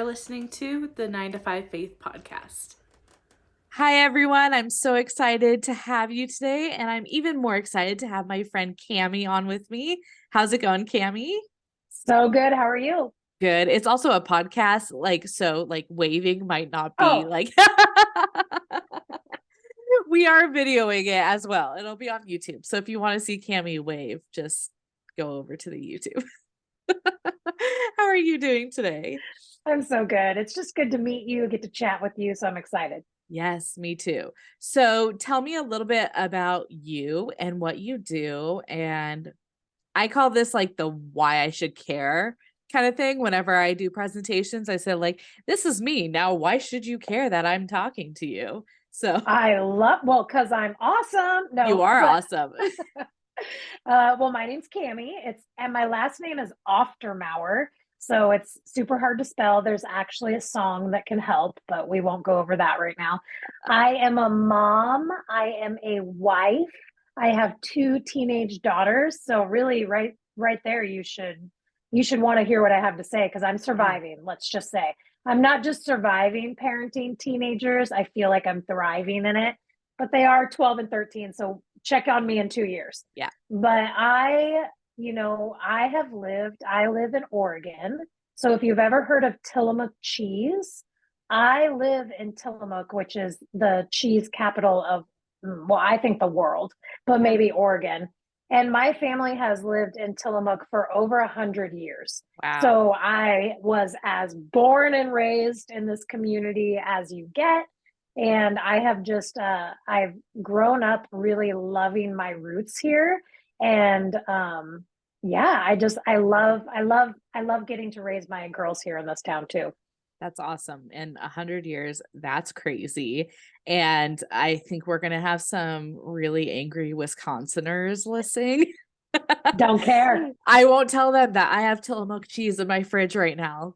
Listening to the 9 to 5 Faith podcast. Hi, everyone. I'm so excited to have you today, and I'm even more excited to have my friend Cami on with me. How's it going, Cami? So good. How are you? Good. It's also a podcast, so waving might not be we are videoing it as well. It'll be on YouTube. So if you want to see Cami wave, just go over to the YouTube. How are you doing today? I'm so good. It's just good to meet you, get to chat with you. So I'm excited. Yes, me too. So tell me a little bit about you and what you do. And I call this the why I should care kind of thing. Whenever I do presentations, I say this is me. Now, why should you care that I'm talking to you? So because I'm awesome. No, you are awesome. Well, my name's Cami. And my last name is Aufdermauer. So it's super hard to spell. There's actually a song that can help, but we won't go over that right now. I am a mom. I am a wife. I have 2 teenage daughters. So really right there, you should want to hear what I have to say, because I'm surviving. Let's just say I'm not just surviving parenting teenagers. I feel like I'm thriving in it, but they are 12 and 13. So check on me in 2 years. Yeah. But I live in Oregon. So if you've ever heard of Tillamook cheese, I live in Tillamook, which is the cheese capital of, I think the world, but maybe Oregon. And my family has lived in Tillamook for over 100 years. Wow. So I was as born and raised in this community as you get. And I have just, I've grown up really loving my roots here. And I love getting to raise my girls here in this town too. That's awesome. And 100 years, that's crazy. And I think we're going to have some really angry Wisconsiners listening. Don't care. I won't tell them that I have Tillamook cheese in my fridge right now.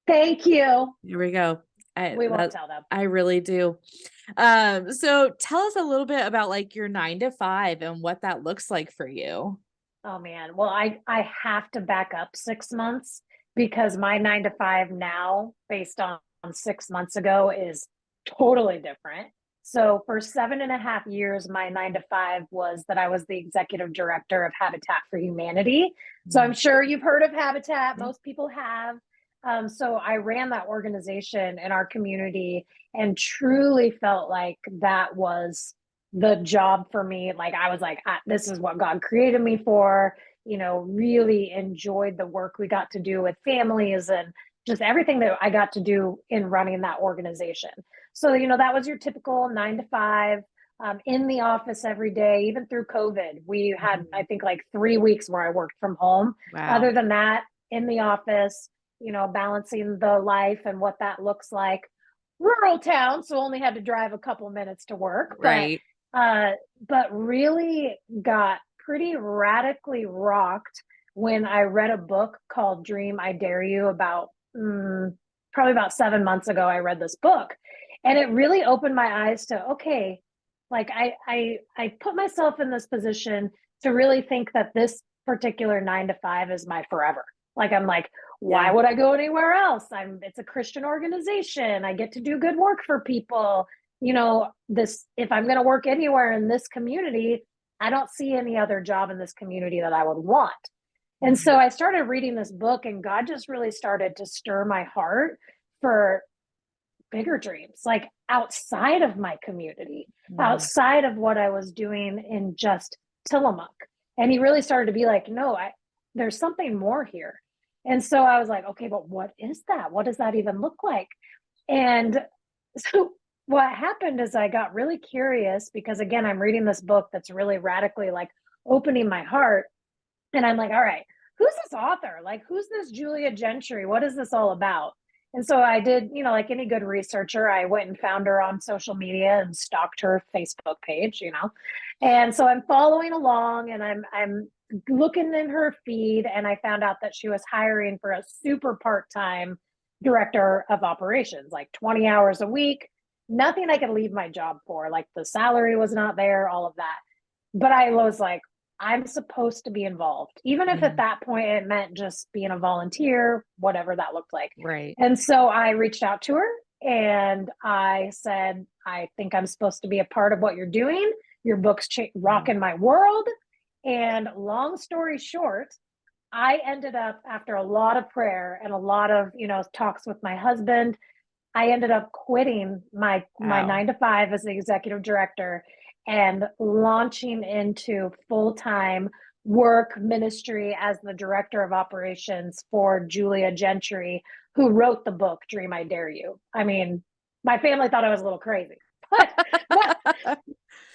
Thank you. Here we go. We won't tell them. I really do. So tell us a little bit about your 9 to 5 and what that looks like for you. Oh man. Well, I have to back up 6 months, because my 9 to 5 now, based on 6 months ago, is totally different. So for 7.5 years, my 9 to 5 was that I was the executive director of Habitat for Humanity. So I'm sure you've heard of Habitat. Most people have. So I ran that organization in our community and truly felt like that was the job for me. I was this is what God created me for. Really enjoyed the work we got to do with families and just everything that I got to do in running that organization. So, that was your typical 9 to 5, in the office every day. Even through COVID, we had, I think 3 weeks where I worked from home. Wow. Other than that, in the office, balancing the life and what that looks like. Rural town, so only had to drive a couple minutes to work. Right. But really got pretty radically rocked when I read a book called Dream, I Dare You. Probably about 7 months ago, I read this book, and it really opened my eyes to, okay, I put myself in this position to really think that this particular 9 to 5 is my forever. Why would I go anywhere else? It's a Christian organization. I get to do good work for people. If I'm going to work anywhere in this community, I don't see any other job in this community that I would want. And so I started reading this book, and God just really started to stir my heart for bigger dreams, outside of my community, outside of what I was doing in just Tillamook. And he really started to be like, no, there's something more here. And so I was like, okay, but what is that? What does that even look like? And so what happened is I got really curious, because again, I'm reading this book that's really radically opening my heart. And I'm like, all right, who's this author? Like, who's this Julia Gentry? What is this all about? And so I did, like any good researcher, I went and found her on social media and stalked her Facebook page, And so I'm following along and I'm looking in her feed, and I found out that she was hiring for a super part-time director of operations, like 20 hours a week, nothing I could leave my job for. Like the salary was not there, all of that. But I was like, I'm supposed to be involved, even if at that point it meant just being a volunteer, whatever that looked like. Right. And so I reached out to her and I said, I think I'm supposed to be a part of what you're doing. Your book's rocking my world. And long story short, I ended up, after a lot of prayer and a lot of, talks with my husband, I ended up quitting my 9 to 5 as the executive director and launching into full-time work ministry as the director of operations for Julia Gentry, who wrote the book Dream I Dare You. I mean, my family thought I was a little crazy,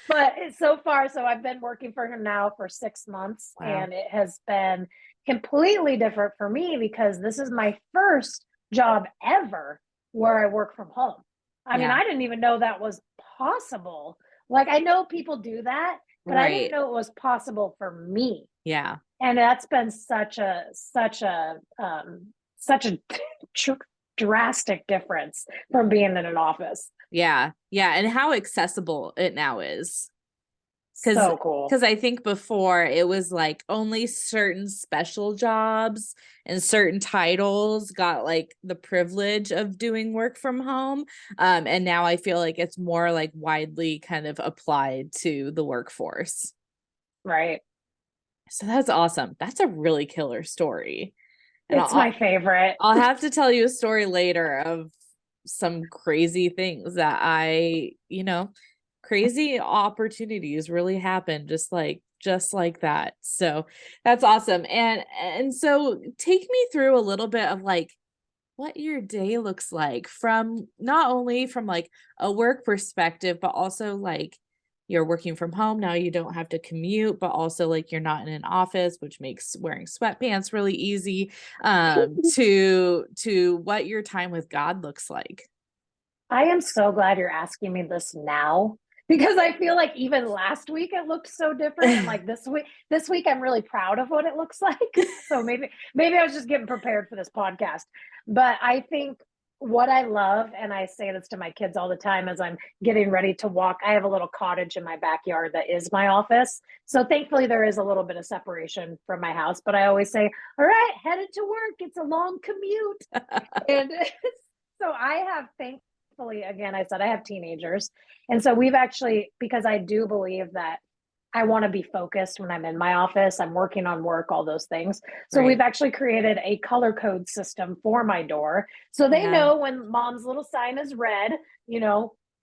but so far, so I've been working for her now for 6 months. Wow. And it has been completely different for me because this is my first job ever where I work from home. I mean, I didn't even know that was possible. Like, I know people do that, but I didn't know it was possible for me. Yeah. And that's been such a drastic difference from being in an office. Yeah. Yeah. And how accessible it now is. So cool. Because I think before it was like only certain special jobs and certain titles got like the privilege of doing work from home. And now I feel like it's more like widely kind of applied to the workforce. Right. So that's awesome. That's a really killer story. And it's my favorite. I'll have to tell you a story later of some crazy things that crazy opportunities really happen just like that. So that's awesome. And so take me through a little bit of like what your day looks like, from not only from like a work perspective, but also like you're working from home now, you don't have to commute, but also like you're not in an office, which makes wearing sweatpants really easy, to what your time with God looks like. I am so glad you're asking me this now, because I feel like even last week it looked so different, and like this week I'm really proud of what it looks like. So maybe I was just getting prepared for this podcast. But I think what I love, and I say this to my kids all the time as I'm getting ready to walk, I have a little cottage in my backyard that is my office. So thankfully there is a little bit of separation from my house, but I always say, all right, headed to work. It's a long commute. And so I have, thankfully, again, I said I have teenagers. And so we've actually, because I do believe that I want to be focused when I'm in my office, I'm working on work, all those things. So we've actually created a color code system for my door. So they know when mom's little sign is red,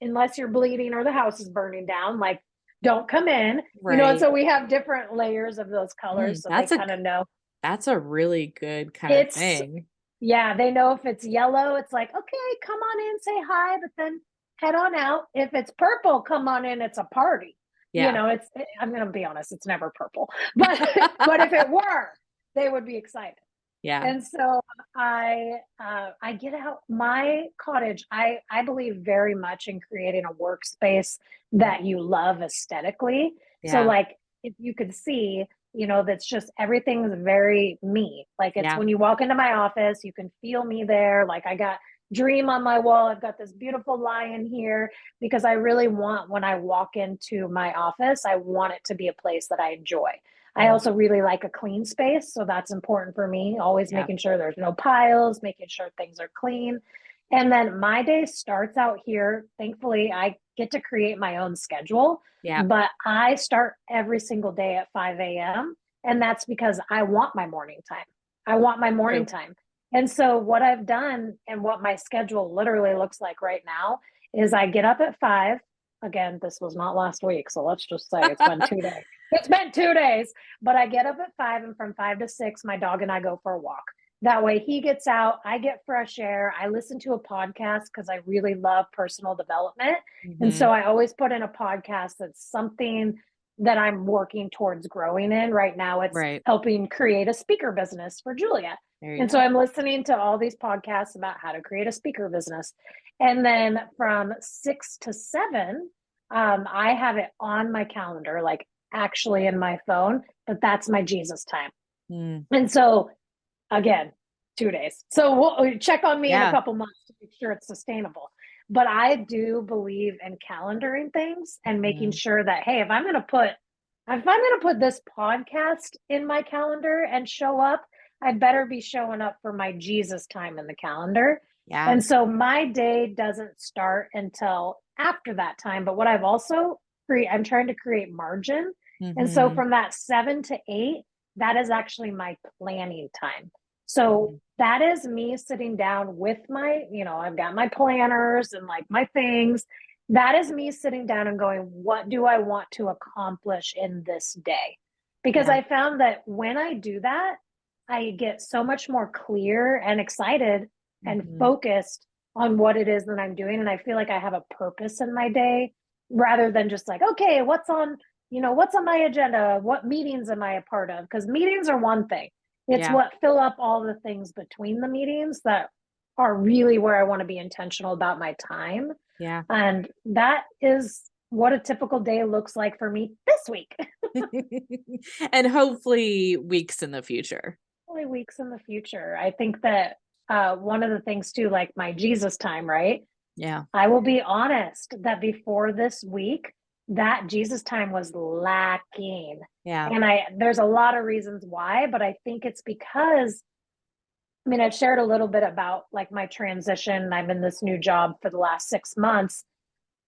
unless you're bleeding or the house is burning down, like don't come in, and so we have different layers of those colors. So they kind of know. That's a really good kind of thing. Yeah, they know if it's yellow, it's like, okay, come on in, say hi, but then head on out. If it's purple, come on in, it's a party. Yeah. I'm going to be honest, it's never purple, but if it were, they would be excited. Yeah. And so I get out my cottage. I believe very much in creating a workspace that you love aesthetically. Yeah. So like, if you could see, that's just, everything's very me. Like it's when you walk into my office, you can feel me there. Like I got Dream on my wall. I've got this beautiful lion here, because I really want, when I walk into my office, I want it to be a place that I enjoy. I also really like a clean space. So that's important for me. Always making sure there's no piles, making sure things are clean. And then my day starts out here. Thankfully, I get to create my own schedule. Yeah. But I start every single day at 5 a.m. And that's because I want my morning time. I want my morning time. And so what I've done, and what my schedule literally looks like right now, is I get up at 5. Again, this was not last week, so let's just say it's been 2 days. It's been 2 days, but I get up at 5, and from 5 to 6, my dog and I go for a walk. That way he gets out, I get fresh air. I listen to a podcast because I really love personal development. Mm-hmm. And so I always put in a podcast that's something that I'm working towards growing in. Right now, it's Right. helping create a speaker business for Julia. There you And go. so I'm listening to all these podcasts about how to create a speaker business. And then from 6 to 7, I have it on my calendar, like actually in my phone, but that's my Jesus time. Mm. And so again, 2 days. So we'll check on me in a Yeah. couple months to make sure it's sustainable. But I do believe in calendaring things and making sure that, hey, if I'm going to put this podcast in my calendar and show up, I better be showing up for my Jesus time in the calendar. Yeah. And so my day doesn't start until after that time. But what I've also I'm trying to create margin. And so Mhm. from that 7 to 8, that is actually my planning time. So that is me sitting down with my, I've got my planners and like my things. That is me sitting down and going, what do I want to accomplish in this day? Because Yeah. I found that when I do that, I get so much more clear and excited and focused on what it is that I'm doing. And I feel like I have a purpose in my day rather than just like, okay, what's on my agenda? What meetings am I a part of? Because meetings are one thing. It's Yeah. what fill up all the things between the meetings that are really where I want to be intentional about my time. Yeah. And that is what a typical day looks like for me this week. And hopefully weeks in the future. Only weeks in the future. I think that one of the things too, like my Jesus time, right? Yeah. I will be honest that before this week, that Jesus time was lacking. Yeah. And there's a lot of reasons why, but I think it's because, I've shared a little bit about like my transition. I'm in this new job for the last 6 months.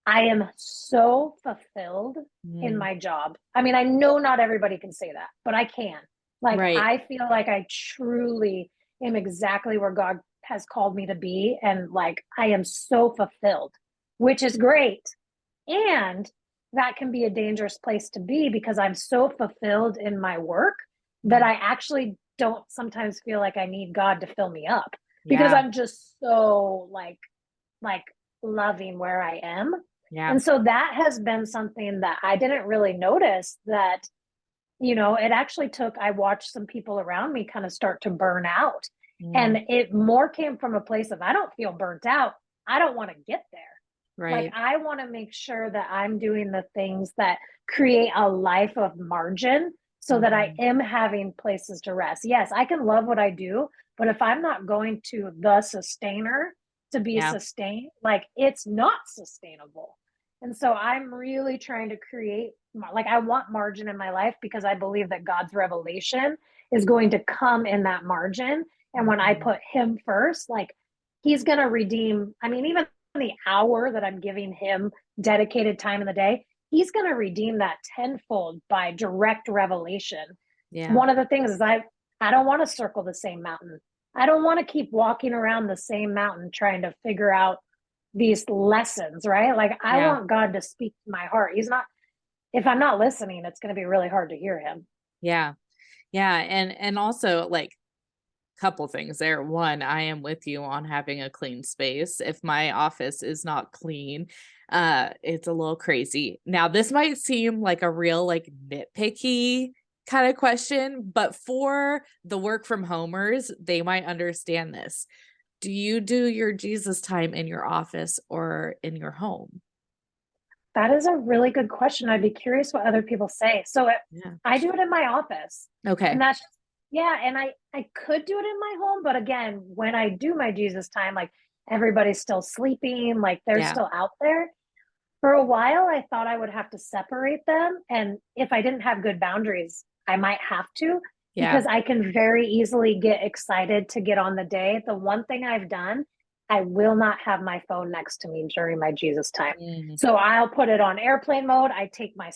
I am so fulfilled in my job. I know not everybody can say that, but I can. Like, Right. I feel like I truly am exactly where God has called me to be. And like, I am so fulfilled, which is great. And that can be a dangerous place to be because I'm so fulfilled in my work that I actually don't sometimes feel like I need God to fill me up because Yeah. I'm just so like loving where I am. Yeah. And so that has been something that I didn't really notice that, it actually I watched some people around me kind of start to burn out. And it more came from a place of, I don't feel burnt out. I don't want to get there. Like, Right. I want to make sure that I'm doing the things that create a life of margin so that I am having places to rest. Yes, I can love what I do, but if I'm not going to the sustainer to be Yeah. sustained, like, it's not sustainable. And so I'm really trying to create, like, I want margin in my life because I believe that God's revelation is going to come in that margin. And when I put him first, like, he's going to redeem, even the hour that I'm giving him dedicated time in the day, he's going to redeem that tenfold by direct revelation. Yeah. One of the things is I don't want to circle the same mountain. I don't want to keep walking around the same mountain trying to figure out these lessons, right? Like, I want God to speak to my heart. If I'm not listening, it's going to be really hard to hear him. Yeah. Yeah. And also, like, couple things there. One, I am with you on having a clean space. If my office is not clean, it's a little crazy. Now, this might seem like a real like nitpicky kind of question, but for the work from homers, they might understand this. Do you do your Jesus time in your office or in your home? That is a really good question. I'd be curious what other people say. So Yeah. I do it in my office. Okay. And that's, yeah. And I could do it in my home. But again, when I do my Jesus time, like, everybody's still sleeping, like, they're Yeah. still out there. For a while, I thought I would have to separate them. And if I didn't have good boundaries, I might have to, Yeah. because I can very easily get excited to get on the day. The one thing I've done, I will not have my phone next to me during my Jesus time. So I'll put it on airplane mode. I take my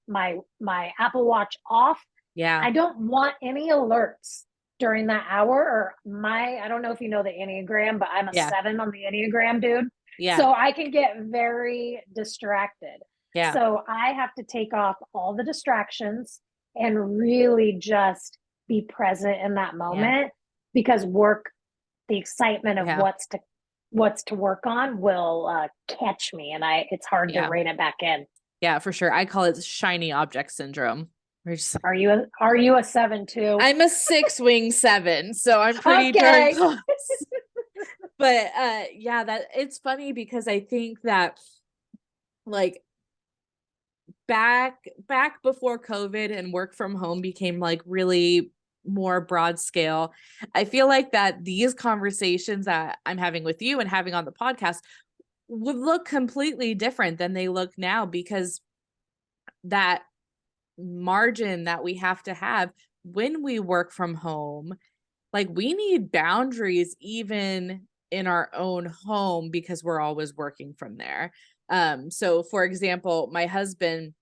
my Apple Watch off. Yeah. I don't want any alerts during that hour, or I don't know if you know the Enneagram, but I'm a Yeah. 7 on the Enneagram, dude. Yeah. So I can get very distracted. Yeah. So I have to take off all the distractions and really just be present in that moment, because the excitement of Yeah. what's to work on will catch me, and it's hard to Yeah. rein it back in. Yeah, for sure. I call it shiny object syndrome. We're just, Are you a 7 too? I'm a 6-wing 7, so I'm pretty darn Okay. close. But yeah, that it's funny because I think that like back before COVID and work from home became like really more broad scale, I feel like that these conversations that I'm having with you and having on the podcast would look completely different than they look now, because that margin that we have to have when we work from home, like we need boundaries even in our own home because we're always working from there. So for example, my husband,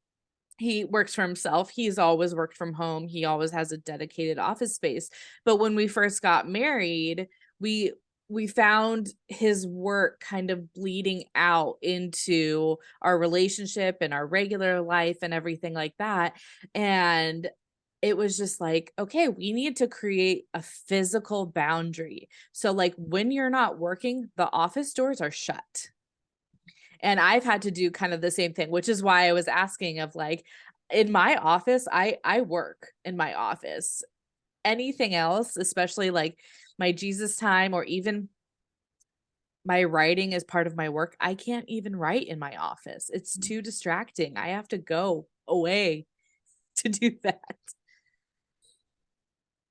he works for himself. He's always worked from home. He always has a dedicated office space. But when we first got married, we found his work kind of bleeding out into our relationship and our regular life and everything like that. And it was just like, okay, we need to create a physical boundary. So like when you're not working, the office doors are shut. And I've had to do kind of the same thing, which is why I was asking of like, in my office, I work in my office. Anything else, especially like my Jesus time or even my writing is part of my work, I can't even write in my office. It's too distracting. I have to go away to do that.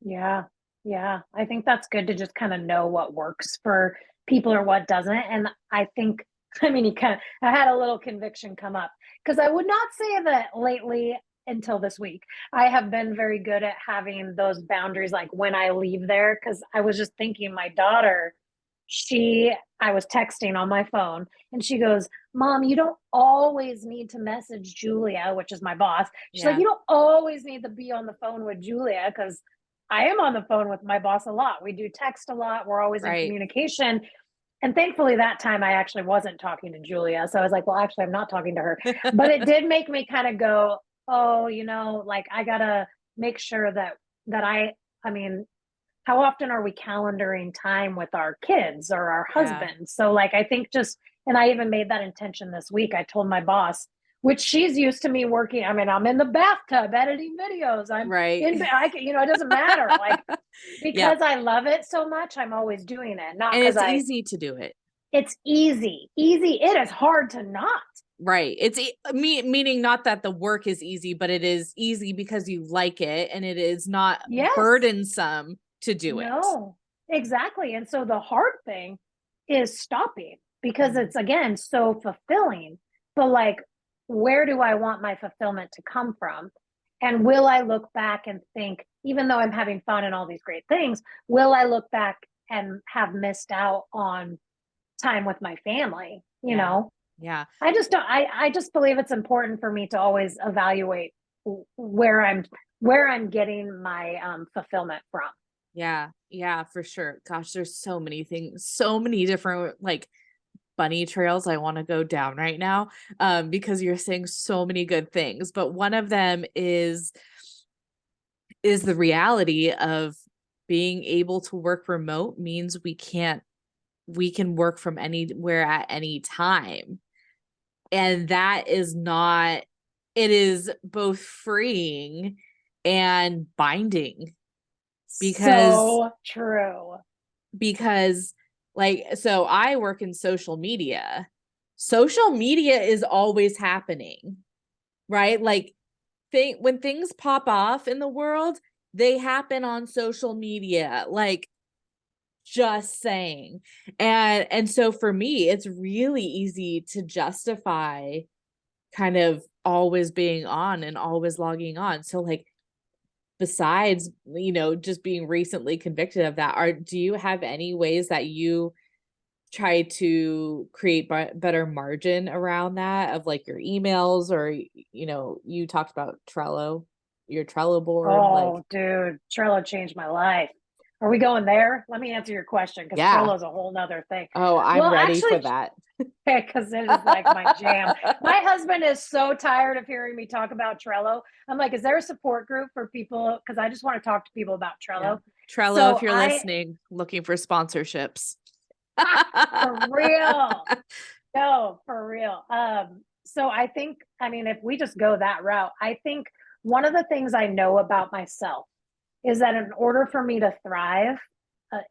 Yeah. Yeah. I think that's good to just kind of know what works for people or what doesn't. And I think, I mean, I had a little conviction come up because I would not say that lately until this week. I have been very good at having those boundaries, like when I leave there. Cause I was just thinking, my daughter, I was texting on my phone and she goes, Mom, you don't always need to message Julia, which is my boss. She's like, Yeah. you don't always need to be on the phone with Julia because I am on the phone with my boss a lot. We do text a lot. We're always in Right. communication. And thankfully, that time I actually wasn't talking to Julia. So I was like, well, actually, I'm not talking to her. But it did make me kind of go, oh, like I got to make sure I mean, how often are we calendaring time with our kids or our Yeah. husbands? So, like, I think and I even made that intention this week. I told my boss, which she's used to me working. I mean, I'm in the bathtub editing videos. Right. it doesn't matter. Like, Yep. because I love it so much, I'm always doing it. Not And because it's easy to do it. it's easy. Easy. It is hard to not. Right. It's meaning not that the work is easy, but it is easy because you like it and it is not Yes. burdensome to do it. No, exactly. And so the hard thing is stopping because it's again so fulfilling. But like, where do I want my fulfillment to come from? And will I look back and think, even though I'm having fun and all these great things, will I look back and have missed out on time with my family? Yeah. Yeah. I just don't, I just believe it's important for me to always evaluate where I'm getting my fulfillment from. Yeah. Yeah, for sure. Gosh, there's so many things, so many different like bunny trails I want to go down right now. Because you're saying so many good things. But one of them is the reality of being able to work remote means we can work from anywhere at any time. And that is not, it is both freeing and binding because So true. because like, so I work in social media. Social media is always happening, right? Like when things pop off in the world, they happen on social media. Like, just saying. And so for me, it's really easy to justify kind of always being on and always logging on. So like besides, just being recently convicted of that, do you have any ways that you try to create better margin around that of like your emails, or you talked about Trello, your Trello board, like Oh, dude, Trello changed my life. Are we going there? Let me answer your question because yeah. Trello is a whole nother thing. Oh, I'm Well, ready for actually, that. because it is like my jam. My husband is so tired of hearing me talk about Trello. I'm like, is there a support group for people? Because I just want to talk to people about Yeah. Trello. Trello, if So you're listening, looking for sponsorships. for real. No, for real. So I think, I mean, if we just go that route, I think one of the things I know about myself is that in order for me to thrive,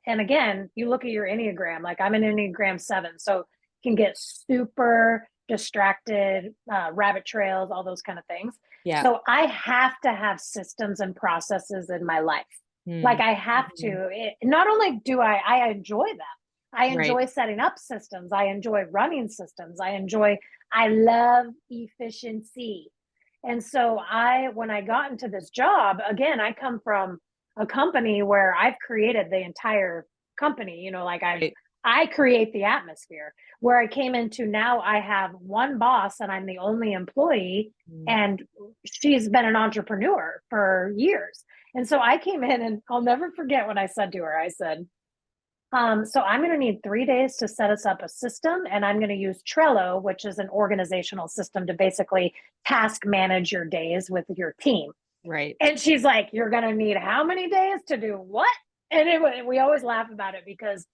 and again, you look at your Enneagram, like I'm an Enneagram 7, so can get super distracted, rabbit trails, all those kind of things. Yeah. So I have to have systems and processes in my life. Like I have to. Not only do I enjoy them. I enjoy setting up systems. I enjoy running systems. I love efficiency. And so when I got into this job, again, I come from a company where I've created the entire company, you know, like I create the atmosphere. Where I came into now, I have one boss and I'm the only employee, and she's been an entrepreneur for years. And so I came in, and I'll never forget what I said to her. I said, so I'm going to need 3 days to set us up a system, and I'm going to use Trello, which is an organizational system to basically task manage your days with your team. Right. And she's like, you're going to need how many days to do what? And we always laugh about it, because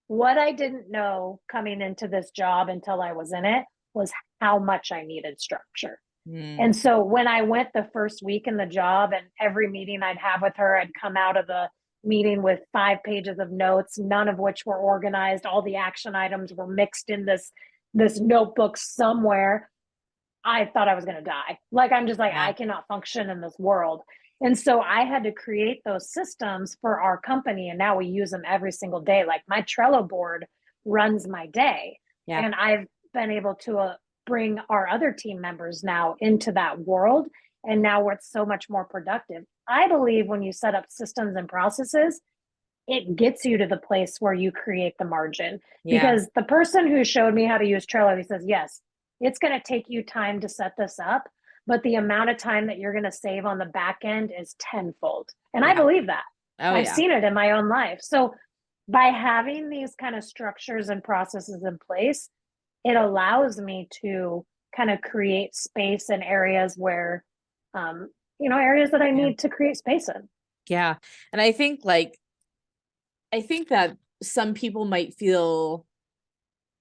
what I didn't know coming into this job until I was in it was how much I needed structure. And so when I went the first week in the job, and every meeting I'd have with her, I'd come out of the meeting with 5 pages of notes, none of which were organized. All the action items were mixed in this notebook somewhere. I thought I was going to die. Like, I'm just like, I cannot function in this world. And so I had to create those systems for our company. And now we use them every single day. Like my Trello board runs my day. Yeah. And I've been able to bring our other team members now into that world. And now we're so much more productive. I believe when you set up systems and processes, it gets you to the place where you create the margin. Because the person who showed me how to use Trello, he says, yes, it's going to take you time to set this up, but the amount of time that you're going to save on the back end is tenfold. And I believe that. I've seen it in my own life. So by having these kind of structures and processes in place, it allows me to kind of create space in areas where, areas that I need to create space in. Yeah. And I think that some people might feel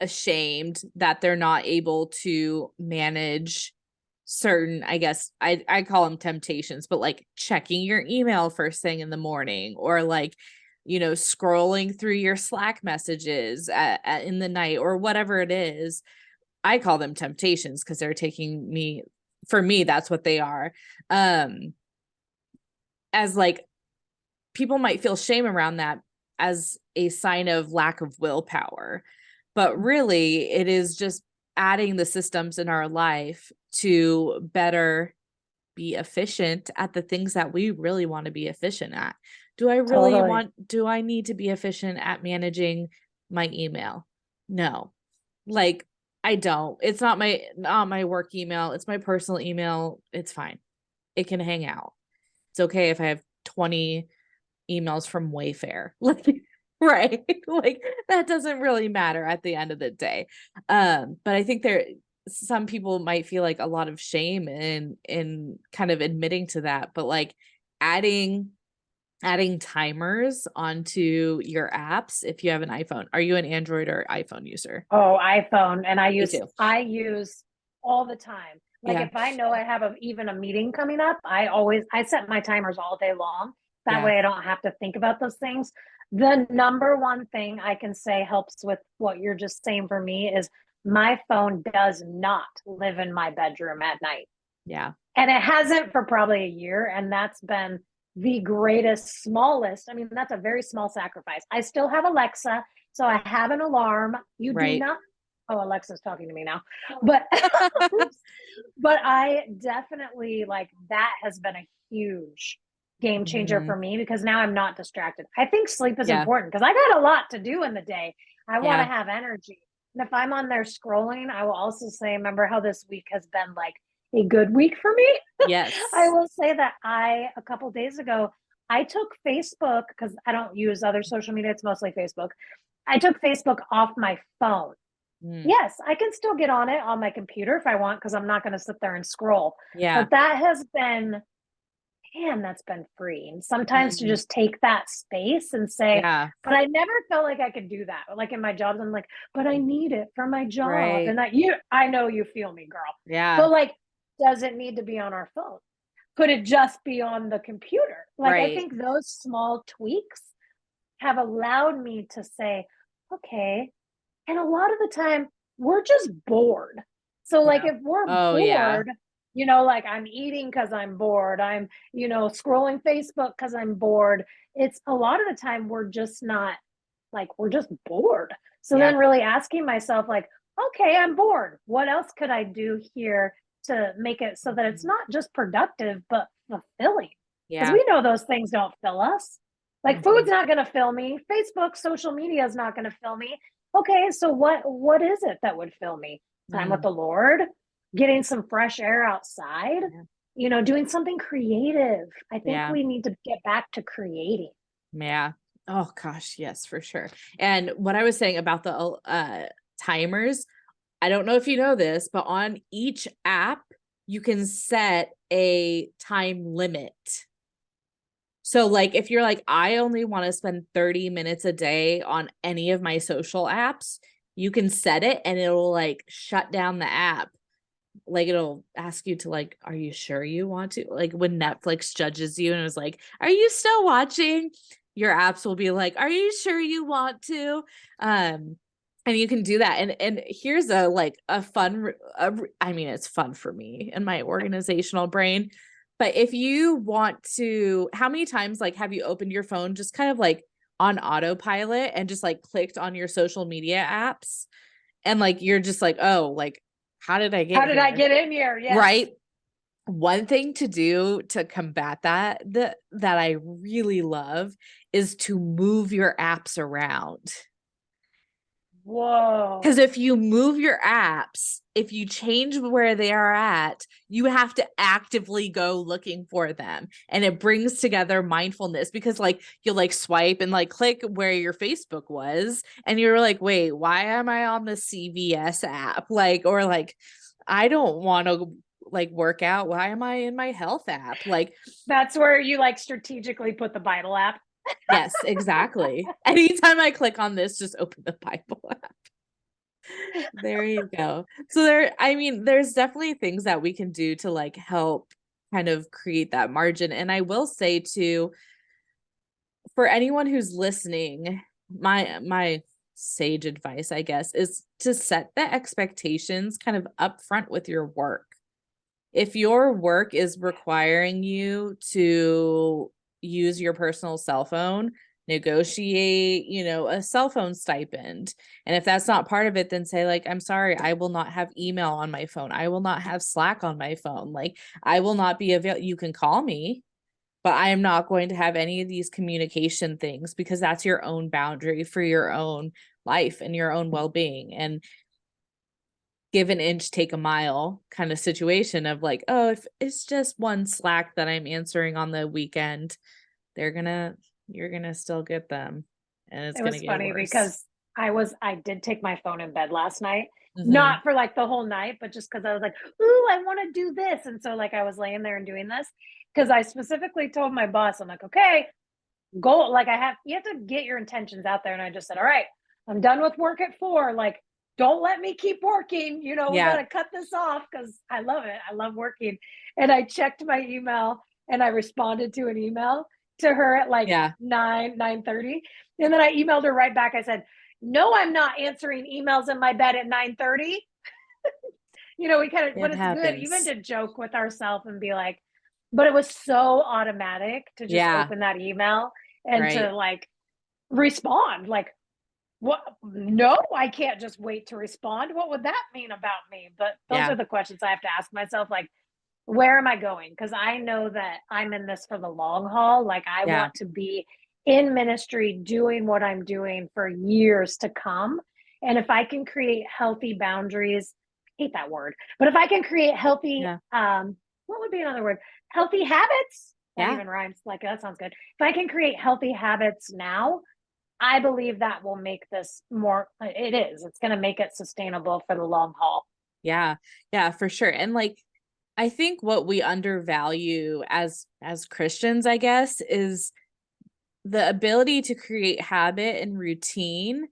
ashamed that they're not able to manage certain, I guess I call them temptations, but like checking your email first thing in the morning, or like, scrolling through your Slack messages in the night, or whatever it is. I call them temptations because they're for me, that's what they are. As like, people might feel shame around that as a sign of lack of willpower, but really it is just adding the systems in our life to better be efficient at the things that we really want to be efficient at. Do I need to be efficient at managing my email? No. Like, I don't. It's not my work email. It's my personal email. It's fine. It can hang out. It's okay if I have 20 emails from Wayfair. Like, right. Like, that doesn't really matter at the end of the day. But I think some people might feel like a lot of shame in kind of admitting to that, but like adding timers onto your apps. If you have an iPhone, are you an Android or iPhone user? Oh, iPhone. And I use all the time. Like if I know I have even a meeting coming up, I set my timers all day long. That way I don't have to think about those things. The number one thing I can say helps with what you're just saying for me is my phone does not live in my bedroom at night. Yeah. And it hasn't for probably a year. And that's been the smallest. I mean, that's a very small sacrifice. I still have Alexa. So I have an alarm. You do not. Oh, Alexa's talking to me now. But but I definitely that has been a huge game changer for me, because now I'm not distracted. I think sleep is important because I got a lot to do in the day. I want to have energy. And if I'm on there scrolling, I will also say, remember how this week has been a good week for me? Yes. I will say that a couple days ago, I took Facebook, because I don't use other social media. It's mostly Facebook. I took Facebook off my phone. Yes, I can still get on it on my computer if I want, because I'm not going to sit there and scroll. Yeah. But that has been man, that's been freeing. Sometimes to Mhm. just take that space and say, Yeah. but I never felt like I could do that. Like in my jobs, I'm like, but I need it for my job. Right. And I know you feel me, girl. Yeah. But like, does it need to be on our phone? Could it just be on the computer? Like, I Right. think those small tweaks have allowed me to say, okay. And a lot of the time, we're just bored. So, like, Yeah. if we're Oh, yeah. bored, like I'm eating because I'm bored, I'm, scrolling Facebook because I'm bored. It's a lot of the time we're just not like, we're just bored. So Yeah. then, really asking myself, like, okay, I'm bored. What else could I do here to make it so that it's Mhm. not just productive, but fulfilling? Because Yeah. we know those things don't fill us. Like food's Mhm. not going to fill me. Facebook, social media is not going to fill me. Okay, so what is it that would fill me? Time with Mm. the Lord, getting some fresh air outside, Yeah. doing something creative. I think Yeah. we need to get back to creating. Yeah. Oh gosh, yes, for sure. And what I was saying about the timers, I don't know if you know this, but on each app you can set a time limit. So like if you're like I only want to spend 30 minutes a day on any of my social apps, you can set it and it'll like shut down the app. Like it'll ask you to like, are you sure you want to? Like when Netflix judges you and is like, are you still watching? Your apps will be like, are you sure you want to? Um, and you can do that. And here's a like a fun, I mean, it's fun for me and my organizational brain. But if you want to, how many times like have you opened your phone just kind of like on autopilot and just like clicked on your social media apps? And like you're just like, oh, like how did I How get did I here? get in here? Yes. Right? One thing to do to combat that I really love is to move your apps around. Because Whoa. if you move your apps, if you change where they are at, you have to actively go looking for them. And it brings together mindfulness because like you'll like swipe and like click where your Facebook was. And you're like, wait, why am I on the CVS app? Like, or like, I don't want to like work out. Why am I in my health app? Like, That's where you like strategically put the Bible app. yes, exactly. Anytime I click on this, just open the Bible app. There you go. So there, I mean, there's definitely things that we can do to like help kind of create that margin. And I will say too, for anyone who's listening, my sage advice, I guess, is to set the expectations kind of upfront with your work. If your work is requiring you to use your personal cell phone, negotiate, a cell phone stipend. And if that's not part of it, then say like, I'm sorry, I will not have email on my phone. I will not have Slack on my phone. Like I will not be available. You can call me, but I am not going to have any of these communication things because that's your own boundary for your own life and your own well-being. And give an inch, take a mile kind of situation of like, oh, if it's just one Slack that I'm answering on the weekend, you're gonna still get them and it's It gonna was get funny worse. because I did take my phone in bed last night. Hmm. Not for like the whole night, but just because I was like, ooh, I want to do this. And so like I was laying there and doing this because I specifically told my boss, I'm like, okay, go like you have to get your intentions out there. And I just said, all right, I'm done with work at 4. Like, don't let me keep working. We Yeah. gotta cut this off because I love it. I love working. And I checked my email and I responded to an email to her at like Yeah. 9:30. And then I emailed her right back. I said, no, I'm not answering emails in my bed at 9:30. We kind of, but It it's good even happens. to joke with ourselves and be like, but it was so automatic to just Yeah. open that email and Right. to like respond. Like, what? No, I can't just wait to respond. What would that mean about me? But those Yeah. are the questions I have to ask myself. Like, where am I going? Because I know that I'm in this for the long haul. Like, I Yeah. want to be in ministry doing what I'm doing for years to come. And if I can create healthy boundaries, I hate that word, but if I can create healthy, Yeah. what would be another word? Healthy habits. That Yeah. even rhymes. Like, that sounds good. If I can create healthy habits now, I believe that will make this more, it's going to make it sustainable for the long haul. Yeah. Yeah, for sure. And like I think what we undervalue as Christians, I guess, is the ability to create habit and routine.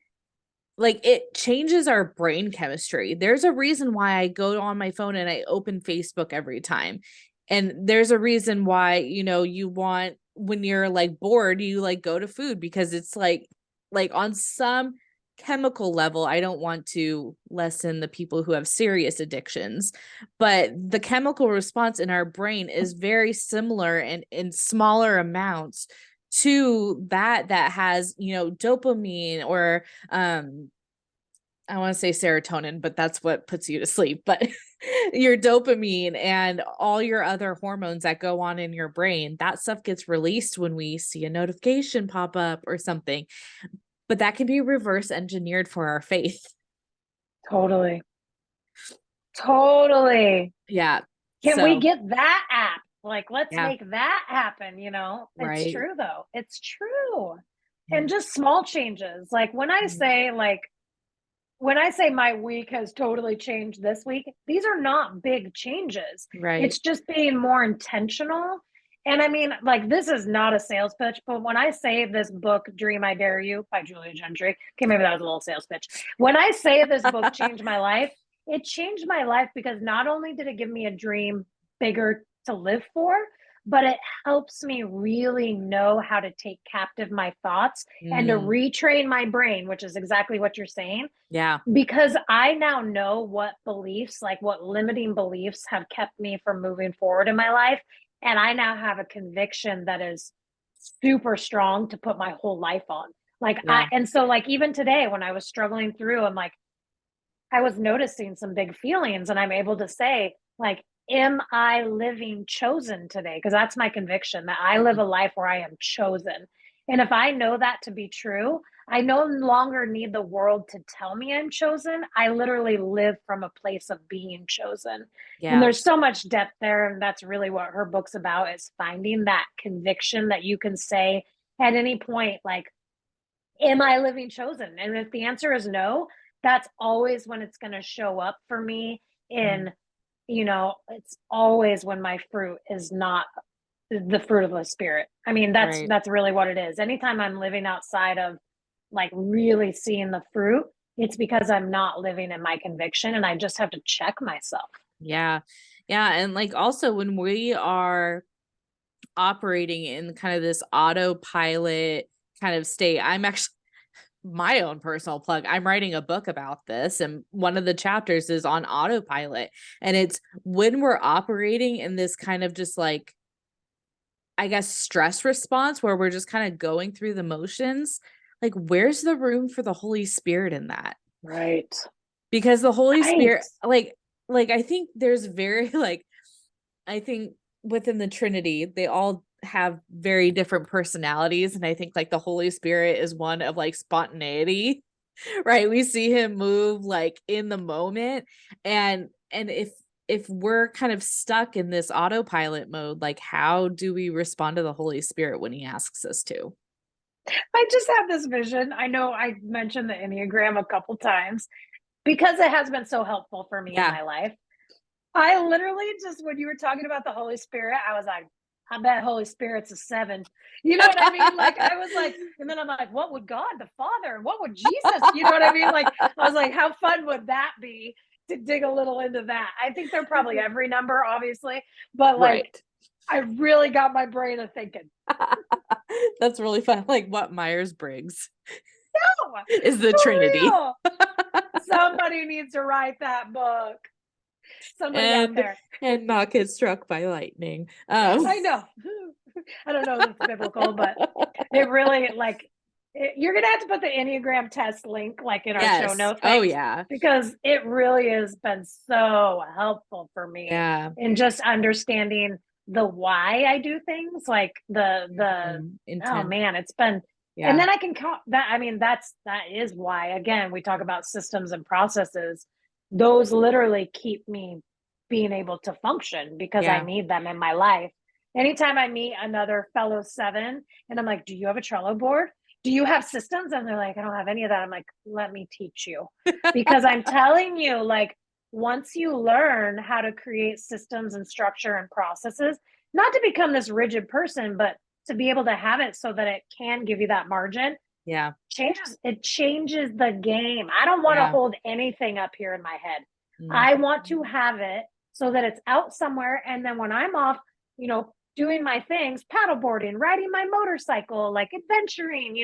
Like, it changes our brain chemistry. There's a reason why I go on my phone and I open Facebook every time. And there's a reason why, you want, when you're like bored, you like go to food, because it's like on some chemical level, I don't want to lessen the people who have serious addictions, but the chemical response in our brain is very similar and in smaller amounts to that has, dopamine or I want to say serotonin, but that's what puts you to sleep. But your dopamine and all your other hormones that go on in your brain, that stuff gets released when we see a notification pop up or something. But that can be reverse engineered for our faith. Totally. Totally. Yeah. Can we get that app? Like, let's Yeah. make that happen, It's Right. true though. It's true. Yeah. And just small changes. Like when I say my week has totally changed this week, these are not big changes. Right. It's just being more intentional. And I mean, like, this is not a sales pitch, but when I say this book, Dream I Dare You by Julia Gentry, okay, maybe that was a little sales pitch. When I say this book changed my life, it changed my life because not only did it give me a dream bigger to live for, but it helps me really know how to take captive my thoughts and to retrain my brain, which is exactly what you're saying. Yeah. Because I now know what beliefs, like what limiting beliefs have kept me from moving forward in my life. And I now have a conviction that is super strong to put my whole life on. And so like even today when I was struggling through, I was noticing some big feelings and I'm able to say, like, am I living chosen today? Because that's my conviction, that I live a life where I am chosen. And if I know that to be true, I no longer need the world to tell me I'm chosen. I literally live from a place of being chosen. And there's so much depth there. And that's really what her book's about, is finding that conviction that you can say at any point, like, am I living chosen? And if the answer is no, that's always when it's going to show up for me in, it's always when my fruit is not the fruit of the spirit. I mean, that's really what it is. Anytime I'm living outside of like really seeing the fruit, it's because I'm not living in my conviction and I just have to check myself. Yeah. Yeah. And like also when we are operating in kind of this autopilot kind of state, I'm actually, my own personal plug, I'm writing a book about this, and one of the chapters is on autopilot, and it's when we're operating in this kind of just like, I guess, stress response where we're just kind of going through the motions, like where's the room for the Holy Spirit in that? Right. Because the Holy Spirit, like I think there's very like, I think within the Trinity, they all have very different personalities. And I think like the Holy Spirit is one of like spontaneity, right? We see him move like in the moment. And if we're kind of stuck in this autopilot mode, like how do we respond to the Holy Spirit when he asks us to? I just have this vision. I know I mentioned the Enneagram a couple times because it has been so helpful for me in my life. I literally just, when you were talking about the Holy Spirit, I was like, I bet Holy Spirit's a 7. You know what I mean? Like, I was like, and then I'm like, what would God the Father? What would Jesus? You know what I mean? Like, I was like, how fun would that be to dig a little into that? I think they're probably every number, obviously, but like, I really got my brain a thinking. That's really fun. Like what Myers-Briggs No, is the Trinity. Somebody needs to write that book. Somebody out there. And not get struck by lightning. I know. I don't know if it's biblical, but it really you're gonna have to put the Enneagram test link like in our show notes. Oh yeah. Because it really has been so helpful for me in just understanding the why I do things, like the oh man, it's been and then I can that, I mean, that is why, again, we talk about systems and processes. Those literally keep me being able to function because I need them in my life. Anytime I meet another fellow 7 and I'm like, do you have a Trello board? Do you have systems? And they're like, I don't have any of that. I'm like, let me teach you. Because I'm telling you, like, once you learn how to create systems and structure and processes, not to become this rigid person, but to be able to have it so that it can give you that margin, Yeah. it changes the game. I don't want to Yeah. hold anything up here in my head. Mm. I want to have it so that it's out somewhere. And then when I'm off, doing my things, paddleboarding, riding my motorcycle, like adventuring,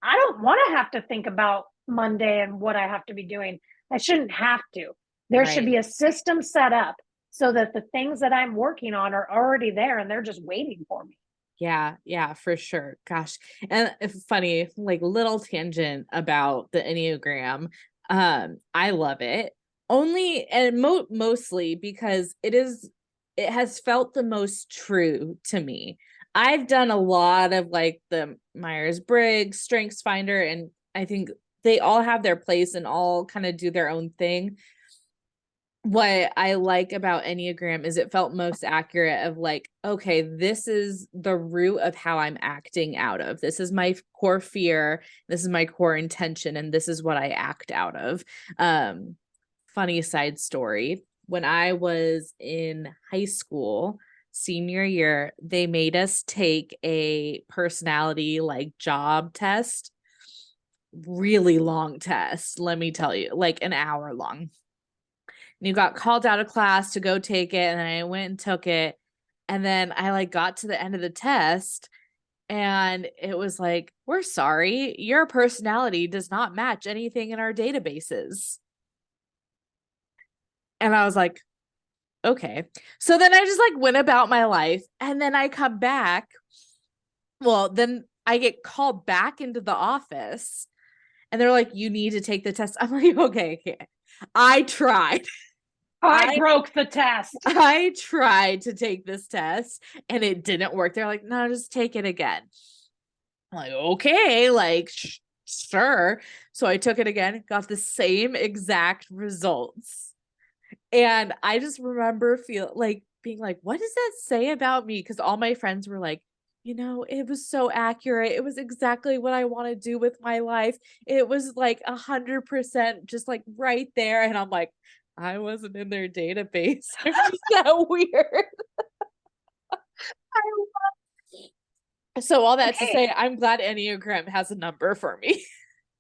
I don't want to have to think about Monday and what I have to be doing. I shouldn't have to. There should Right. be a system set up so that the things that I'm working on are already there and they're just waiting for me. Yeah, yeah, for sure. Gosh. And it's funny, like little tangent about the Enneagram. I love it. Only and mostly because it has felt the most true to me. I've done a lot of like the Myers-Briggs, Strengths Finder, and I think they all have their place and all kind of do their own thing. What I like about Enneagram is it felt most accurate of like, okay, this is the root of how I'm acting out of. This is my core fear. This is my core intention. And this is what I act out of. Funny side story. When I was in high school, senior year, they made us take a personality like job test. Really long test, let me tell you, like an hour long. And you got called out of class to go take it, and I went and took it, and then I like got to the end of the test and it was like, we're sorry, your personality does not match anything in our databases. And I was like, okay. So then I just like went about my life, and then I come back, well, then I get called back into the office and they're like, you need to take the test. I'm like, okay. I tried. I broke the test. I tried to take this test and it didn't work. They're like, no, just take it again. I'm like, okay, like, sure. So I took it again, got the same exact results. And I just remember being like, what does that say about me? Because all my friends were like, it was so accurate. It was exactly what I want to do with my life. It was like 100% just like right there. And I'm like, I wasn't in their database. I'm just that weird. So all that to say, I'm glad Enneagram has a number for me.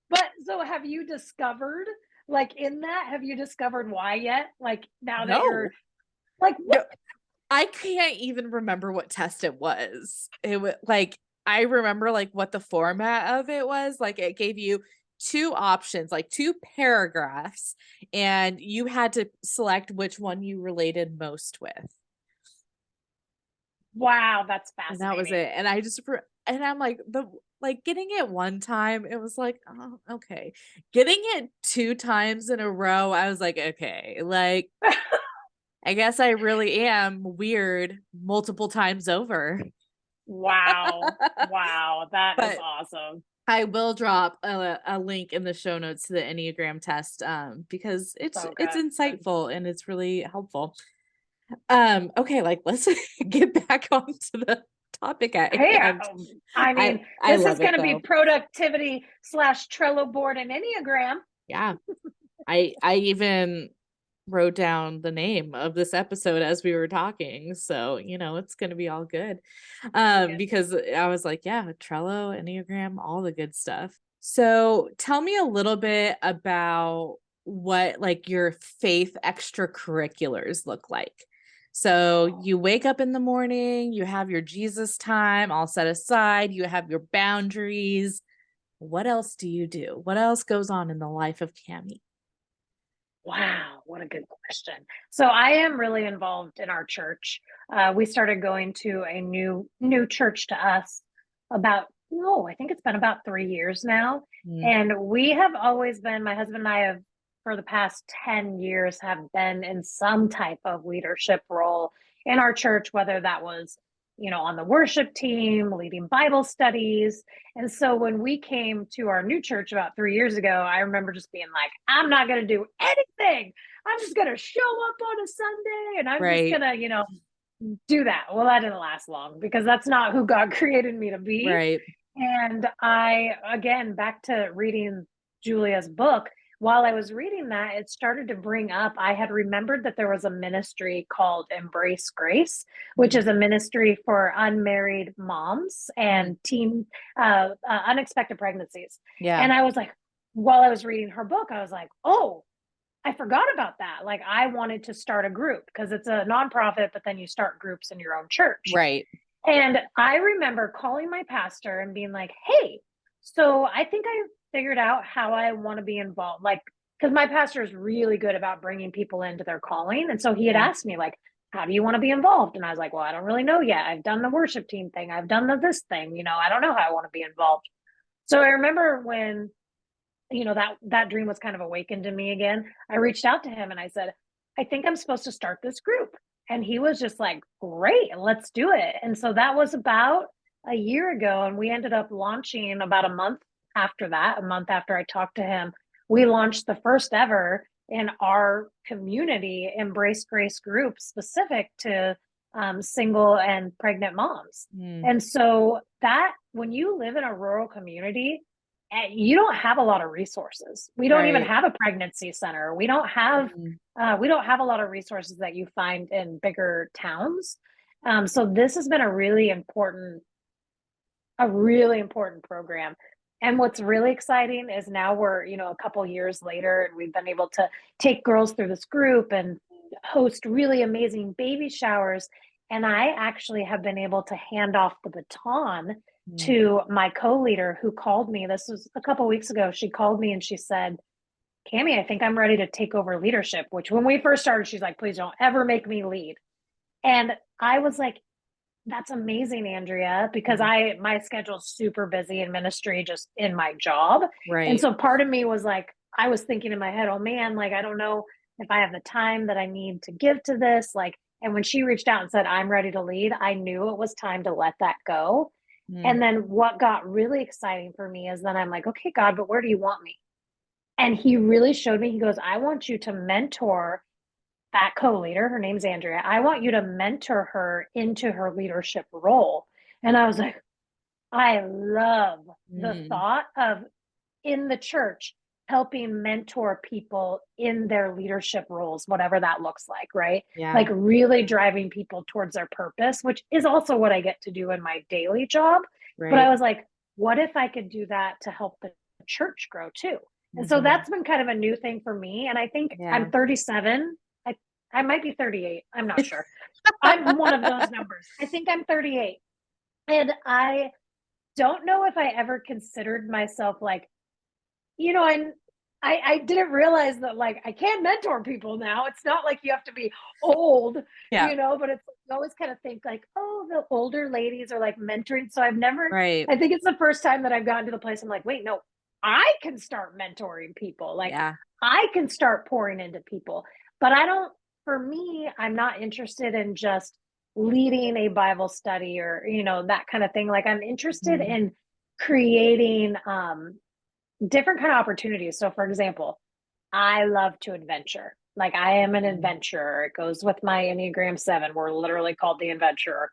But so have you discovered, like in that, have you discovered why yet? Like now that you're like, what? I can't even remember what test it was. It was like, I remember like what the format of it was. Like it gave you two options, like two paragraphs, and you had to select which one you related most with. Wow, that's And fascinating. that was it. And and I'm like, getting it one time, it was like, oh, okay. Getting it two times in a row, I was like, okay, like, I guess I really am weird multiple times over. Wow. Wow. That is But awesome. I will drop a link in the show notes to the Enneagram test because it's So it's good. insightful and it's really helpful. Okay, like let's get back onto the topic at Hey, hand. I mean, I this is love it going to be though. productivity / Trello board and Enneagram. Yeah. I even wrote down the name of this episode as we were talking. So, it's going to be all good. Because I was like, yeah, Trello, Enneagram, all the good stuff. So tell me a little bit about what like your faith extracurriculars look like. So you wake up in the morning, you have your Jesus time all set aside, you have your boundaries. What else do you do? What else goes on in the life of Cami? Wow, what a good question. So I am really involved in our church. We started going to a new church to us about, I think it's been about 3 years now. Mm. And we have always been, my husband and I have, for the past 10 years, have been in some type of leadership role in our church, whether that was, on the worship team, leading Bible studies. And so when we came to our new church about 3 years ago, I remember just being like, I'm not going to do anything. I'm just going to show up on a Sunday and I'm just going to, do that. Well, that didn't last long because that's not who God created me to be. Right. And I, again, back to reading Julia's book, while I was reading that, it started to bring up, I had remembered that there was a ministry called Embrace Grace, which is a ministry for unmarried moms and unexpected pregnancies. Yeah. And I was like, while I was reading her book, I was like, oh, I forgot about that. Like, I wanted to start a group because it's a nonprofit, but then you start groups in your own church. Right. And I remember calling my pastor and being like, hey, so I think I figured out how I want to be involved. Like, because my pastor is really good about bringing people into their calling. And so he had asked me, like, how do you want to be involved? And I was like, well, I don't really know yet. I've done the worship team thing. I've done this thing. I don't know how I want to be involved. So I remember when, that dream was kind of awakened in me again. I reached out to him and I said, I think I'm supposed to start this group. And he was just like, great, let's do it. And so that was about a year ago. And we ended up launching about a month after that, a month after I talked to him. We launched the first ever in our community Embrace Grace group specific to single and pregnant moms. And so that when you live in a rural community, you don't have a lot of resources. We don't even have a pregnancy center. We don't have a lot of resources that you find in bigger towns. So this has been a really important program. And what's really exciting is now we're, a couple years later, and we've been able to take girls through this group and host really amazing baby showers. And I actually have been able to hand off the baton to my co-leader who called me. This was a couple weeks ago. She called me and she said, Cami, I think I'm ready to take over leadership, which when we first started, she's like, please don't ever make me lead. And I was like, that's amazing, Andrea, because my schedule's super busy in ministry, just in my job. Right. And so part of me was like, I was thinking in my head, oh man, like, I don't know if I have the time that I need to give to this. Like, and when she reached out and said, I'm ready to lead, I knew it was time to let that go. And then what got really exciting for me is then I'm like, okay, God, but where do you want me? And he really showed me, he goes, I want you to mentor that co-leader. Her name's Andrea. I want you to mentor her into her leadership role. And I was like, I love the thought of in the church helping mentor people in their leadership roles, whatever that looks like, right? Yeah. Like really driving people towards their purpose, which is also what I get to do in my daily job. Right. But I was like, what if I could do that to help the church grow too? And so that's been kind of a new thing for me. And I think I'm 37. I might be 38. I'm not sure. I'm one of those numbers. I think I'm 38. And I don't know if I ever considered myself like, I didn't realize that like I can mentor people now. It's not like you have to be old, but it's you always kind of think like, oh, the older ladies are like mentoring. So I've never, I think it's the first time that I've gotten to the place I'm like, wait, no, I can start mentoring people. Like I can start pouring into people, but for me, I'm not interested in just leading a Bible study or, that kind of thing. Like I'm interested in creating, different kind of opportunities. So for example, I love to adventure. Like I am an adventurer. It goes with my Enneagram 7. We're literally called the adventurer.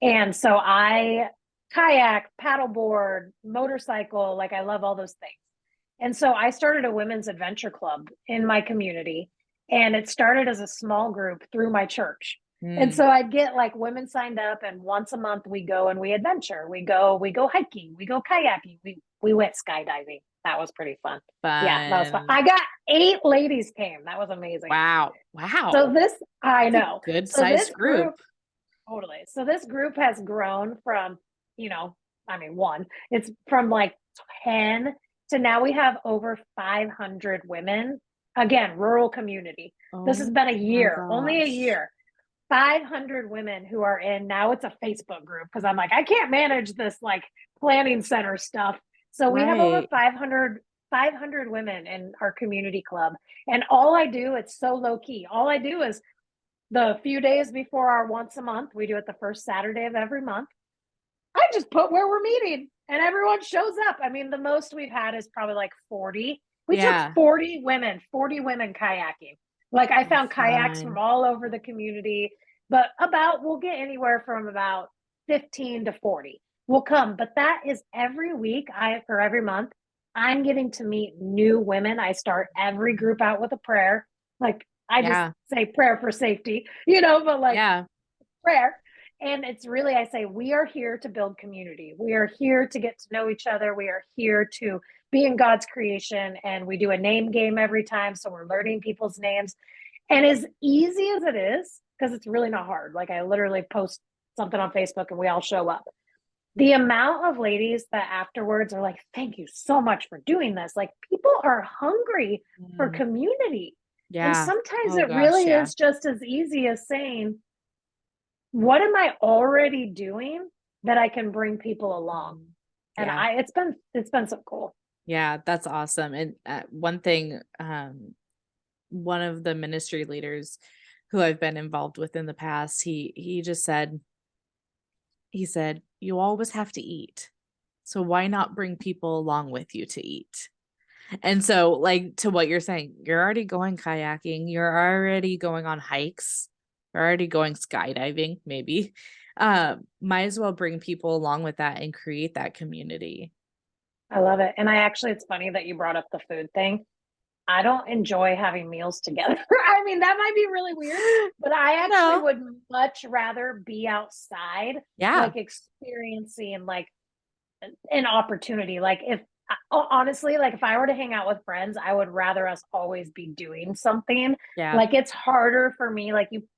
And so I kayak, paddleboard, motorcycle, like I love all those things. And so I started a women's adventure club in my community, and it started as a small group through my church. And so I'd get like women signed up, and once a month we go and we adventure. We go hiking, we go kayaking, we went skydiving. That was pretty fun. Yeah, that was fun. I got 8 ladies came. That was amazing. Wow. So I know. Good sized group. Totally. So this group has grown from, it's from like 10 to now we have over 500 women. Again, rural community. This has been a year, only a year. 500 women who are in, now it's a Facebook group because I'm like, I can't manage this like planning center stuff. So we have over 500 women in our community club. And all I do, it's so low key. All I do is the few days before our once a month, we do it the first Saturday of every month. I just put where we're meeting and everyone shows up. I mean, the most we've had is probably like 40. We took 40 women kayaking. Like I found kayaks from all over the community, but we'll get anywhere from about 15 to 40 will come. But that is every week, for every month, I'm getting to meet new women. I start every group out with a prayer. Like I just Yeah. say prayer for safety, you know, but like Yeah. prayer. And it's really, I say, we are here to build community. We are here to get to know each other. We are here to be in God's creation. And we do a name game every time. So we're learning people's names. And as easy as it is, because it's really not hard, like I literally post something on Facebook and we all show up. The amount of ladies that afterwards are like, thank you so much for doing this. Like people are hungry for Mm, community. And yeah. sometimes Oh it gosh. really Yeah. is just as easy as saying, what am I already doing that I can bring people along? Mm, And yeah. it's been so cool. Yeah. That's awesome. And one thing, one of the ministry leaders who I've been involved with in the past, he just said, he said, you always have to eat. So why not bring people along with you to eat? And so, like, to what you're saying, you're already going kayaking, you're already going on hikes, you're already going skydiving, maybe. Might as well bring people along with that and create that community. I love it. And I actually, it's funny that you brought up the food thing. I don't enjoy having meals together. I mean, that might be really weird, but I actually No. would much rather be outside, Yeah. like experiencing like an opportunity. Like if honestly, like if I were to hang out with friends, I would rather us always be doing something. Yeah. Like it's harder for me. Like you,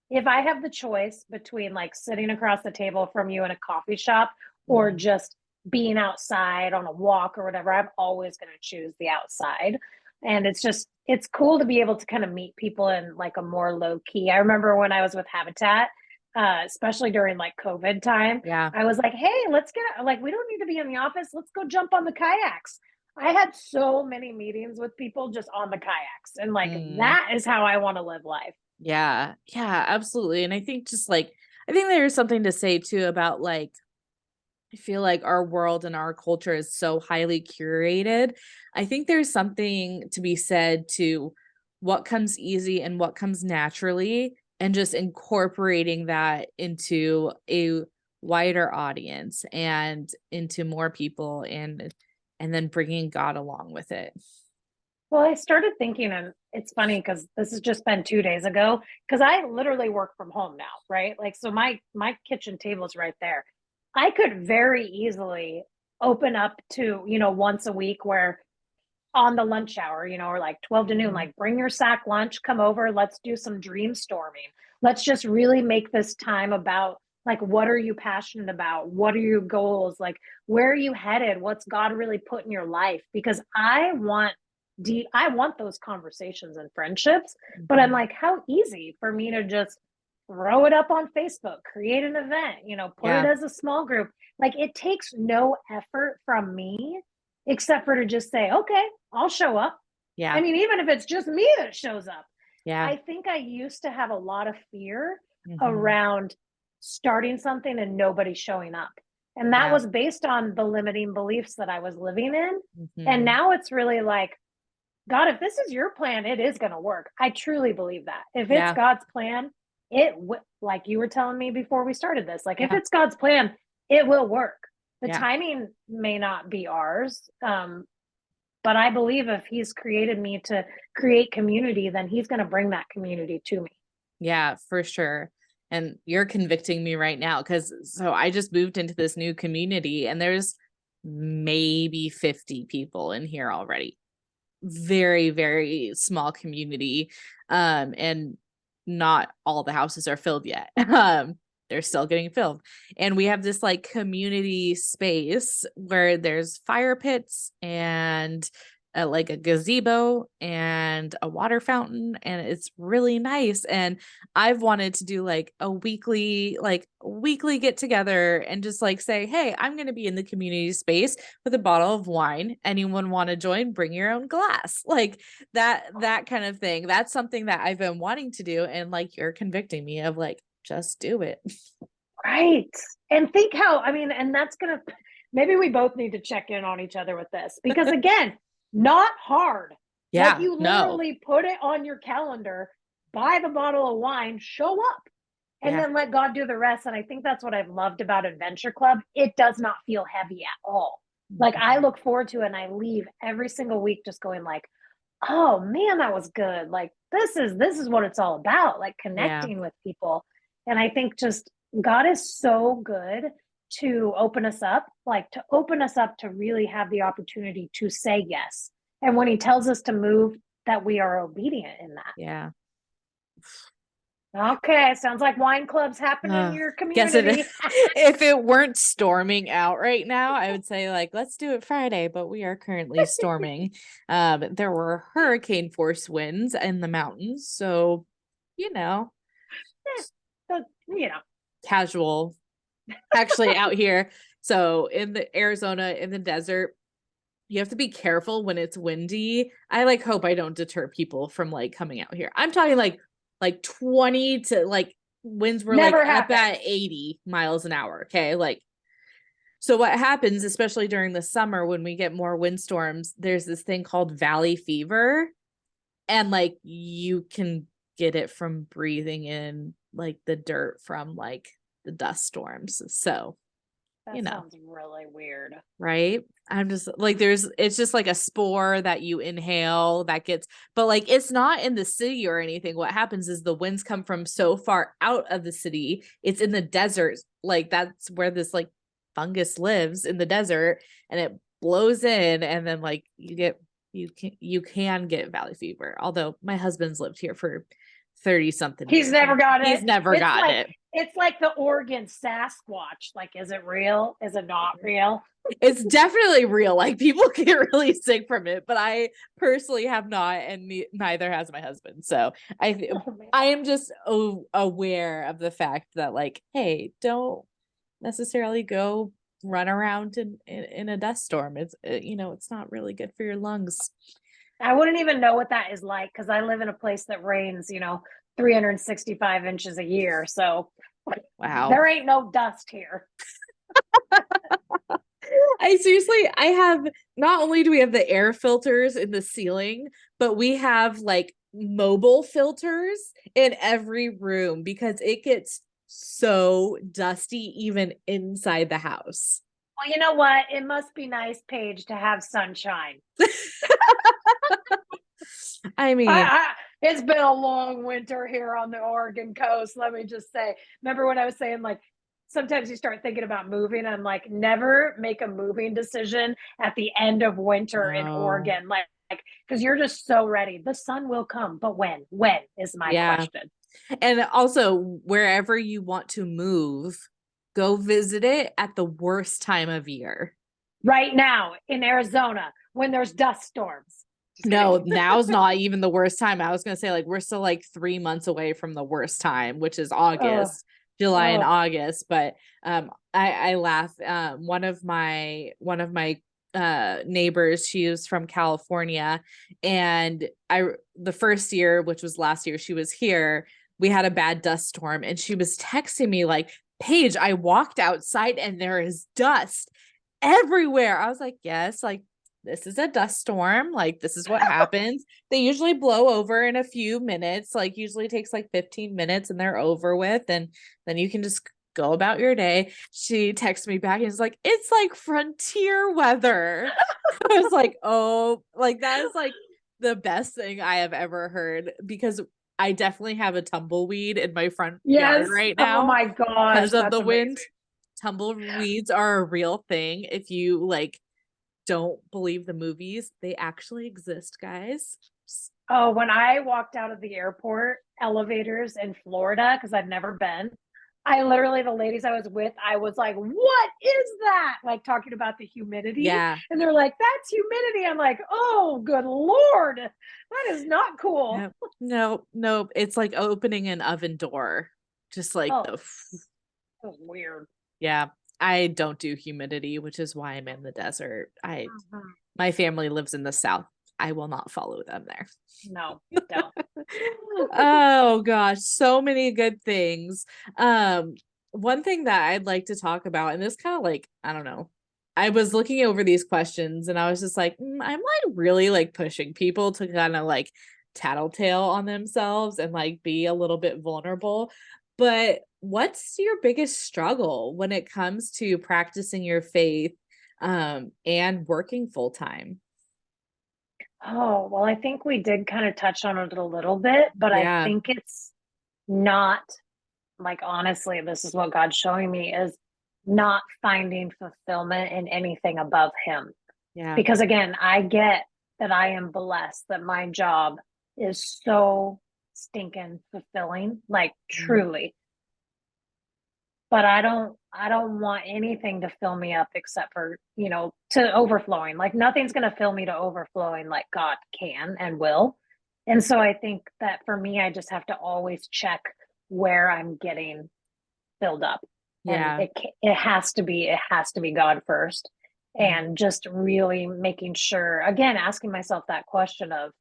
if I have the choice between like sitting across the table from you in a coffee shop or Mhm. just being outside on a walk or whatever, I'm always going to choose the outside. And it's just, it's cool to be able to kind of meet people in like a more low key. I remember when I was with Habitat, especially during like COVID time, Yeah. I was like, hey, let's get, like, we don't need to be in the office. Let's go jump on the kayaks. I had so many meetings with people just on the kayaks. And like, Mm. that is how I want to live life. Yeah. Yeah, absolutely. And I think just like, I think there's something to say too about like, I feel like our world and our culture is so highly curated. I think there's something to be said to what comes easy and what comes naturally, and just incorporating that into a wider audience and into more people, and then bringing God along with it. Well, I started thinking, and it's funny because this has just been 2 days ago, because I literally work from home now, right? Like, so my kitchen table is right there. I could very easily open up to, you know, once a week where on the lunch hour, you know, or like 12 to noon, Mhm. like bring your sack lunch, come over, let's do some dream storming. Let's just really make this time about like what are you passionate about? What are your goals? Like where are you headed? What's God really put in your life? Because I want those conversations and friendships, but I'm Mhm. like, how easy for me to just throw it up on Facebook, create an event, you know, put it Yeah. as a small group. Like it takes no effort from me except for to just say, okay, I'll show up. I Yeah. mean, even if it's just me that shows up. Yeah. I think I used to have a lot of fear Mhm. around starting something and nobody showing up. And that Yeah. was based on the limiting beliefs that I was living in. And Mhm. now it's really like, God, if this is your plan, it is going to work. I truly believe that. If it's Yeah. God's plan, like you were telling me before we started this, like if Yeah. it's God's plan, it will work. The Yeah. timing may not be ours, but I believe if He's created me to create community, then He's going to bring that community to me. Yeah, for sure. And you're convicting me right now because so I just moved into this new community and there's maybe 50 people in here already. Very, very small community. And not all the houses are filled yet. They're still getting filled. And we have this like community space where there's fire pits and like a gazebo and a water fountain, and it's really nice. And I've wanted to do like weekly get together and just like say, hey, I'm going to be in the community space with a bottle of wine. Anyone want to join? Bring your own glass. Like that kind of thing. That's something that I've been wanting to do. And like you're convicting me of like, just do it. Right. And think how, I mean, and that's going to, maybe we both need to check in on each other with this because again, not hard. Like Yeah, you no. literally put it on your calendar, buy the bottle of wine, show up, and Yeah. then let God do the rest. And I think that's what I've loved about Adventure Club. It does not feel heavy at all. Like I look forward to it and I leave every single week just going like, oh man, that was good. Like this is what it's all about, like Yeah. connecting with people. And I think just God is so good to open us up, like to open us up to really have the opportunity to say yes. And when he tells us to move, that we are obedient in that. Yeah. Okay, sounds like wine clubs happen in your Guess it community. if it weren't storming out right now, I would say like let's do it Friday, but we are currently storming. There were hurricane force winds in the mountains, so you know, So, you know, casual actually out here. So in the Arizona in the desert, you have to be careful when it's windy. I like hope I don't deter people from like coming out here. I'm talking like 20 to like winds were never like happened. up at 80 miles an hour. Okay. Like, so what happens, especially during the summer when we get more windstorms, there's this thing called valley fever. And like you can get it from breathing in like the dirt from like the dust storms. So, That sounds really weird. right? I'm just like, it's just like a spore that you inhale that gets, but like, it's not in the city or anything. What happens is the winds come from so far out of the city. It's in the desert. Like that's where this like fungus lives in the desert and it blows in. And then like you can get valley fever. Although my husband's lived here for 30 something years. He's never got it. He's never got it. It's like the Oregon Sasquatch. Like, is it real? Is it not real? It's definitely real. Like people get really sick from it, but I personally have not, and neither has my husband. So I am just aware of the fact that like, hey, don't necessarily go run around in a dust storm. It's it's not really good for your lungs. I wouldn't even know what that is like because I live in a place that rains, 365 inches a year. So wow, there ain't no dust here. I have, not only do we have the air filters in the ceiling, but we have like mobile filters in every room because it gets so dusty even inside the house. Well, you know what? It must be nice, Paige, to have sunshine. I mean, it's been a long winter here on the Oregon coast. Let me just say, remember when I was saying like, sometimes you start thinking about moving. I'm like, never make a moving decision at the end of winter in Oregon. Like, because you're just so ready. The sun will come, but when? When is my question. And also, wherever you want to move, go visit it at the worst time of year. Right now in Arizona, when there's dust storms. No, now's not even the worst time. I was going to say like we're still like 3 months away from the worst time, which is August, July and August. But I laugh. One of my neighbors, she was from California, and the first year, which was last year, she was here. We had a bad dust storm, and she was texting me like, Paige, I walked outside and there is dust everywhere. I was like, yes, like this is a dust storm. Like this is what happens. They usually blow over in a few minutes, like usually takes like 15 minutes and they're over with. And then you can just go about your day. She texted me back and was like, it's like frontier weather. I was like, oh, like that is like the best thing I have ever heard, because I definitely have a tumbleweed in my front yard right now. Oh my gosh. Because of the wind. Tumbleweeds are a real thing. If you like don't believe the movies, they actually exist, guys. Oh, when I walked out of the airport elevators in Florida, because I've never been, I literally, the ladies I was with, I was like, what is that? Like talking about the humidity. Yeah. And they're like, that's humidity. I'm like, oh, good Lord. That is not cool. No. It's like opening an oven door. Just like that's weird. Yeah. I don't do humidity, which is why I'm in the desert. My family lives in the South. I will not follow them there. No, don't. Oh gosh, so many good things. One thing that I'd like to talk about, and this kind of like, I don't know, I was looking over these questions and I was just like, I'm like really like pushing people to kind of like tattletale on themselves and like be a little bit vulnerable. But what's your biggest struggle when it comes to practicing your faith and working full time. Oh, well, I think we did kind of touch on it a little bit, but I Yeah. think it's not like, honestly, this is what God's showing me is not finding fulfillment in anything above Him. Yeah. Because again, I get that I am blessed that my job is so stinking fulfilling, like Mm. truly. But I don't want anything to fill me up except for, to overflowing. Like nothing's going to fill me to overflowing like God can and will. And so I think that for me, I just have to always check where I'm getting filled up. And Yeah. it has to be God first. Mm. And just really making sure, again, asking myself that question of,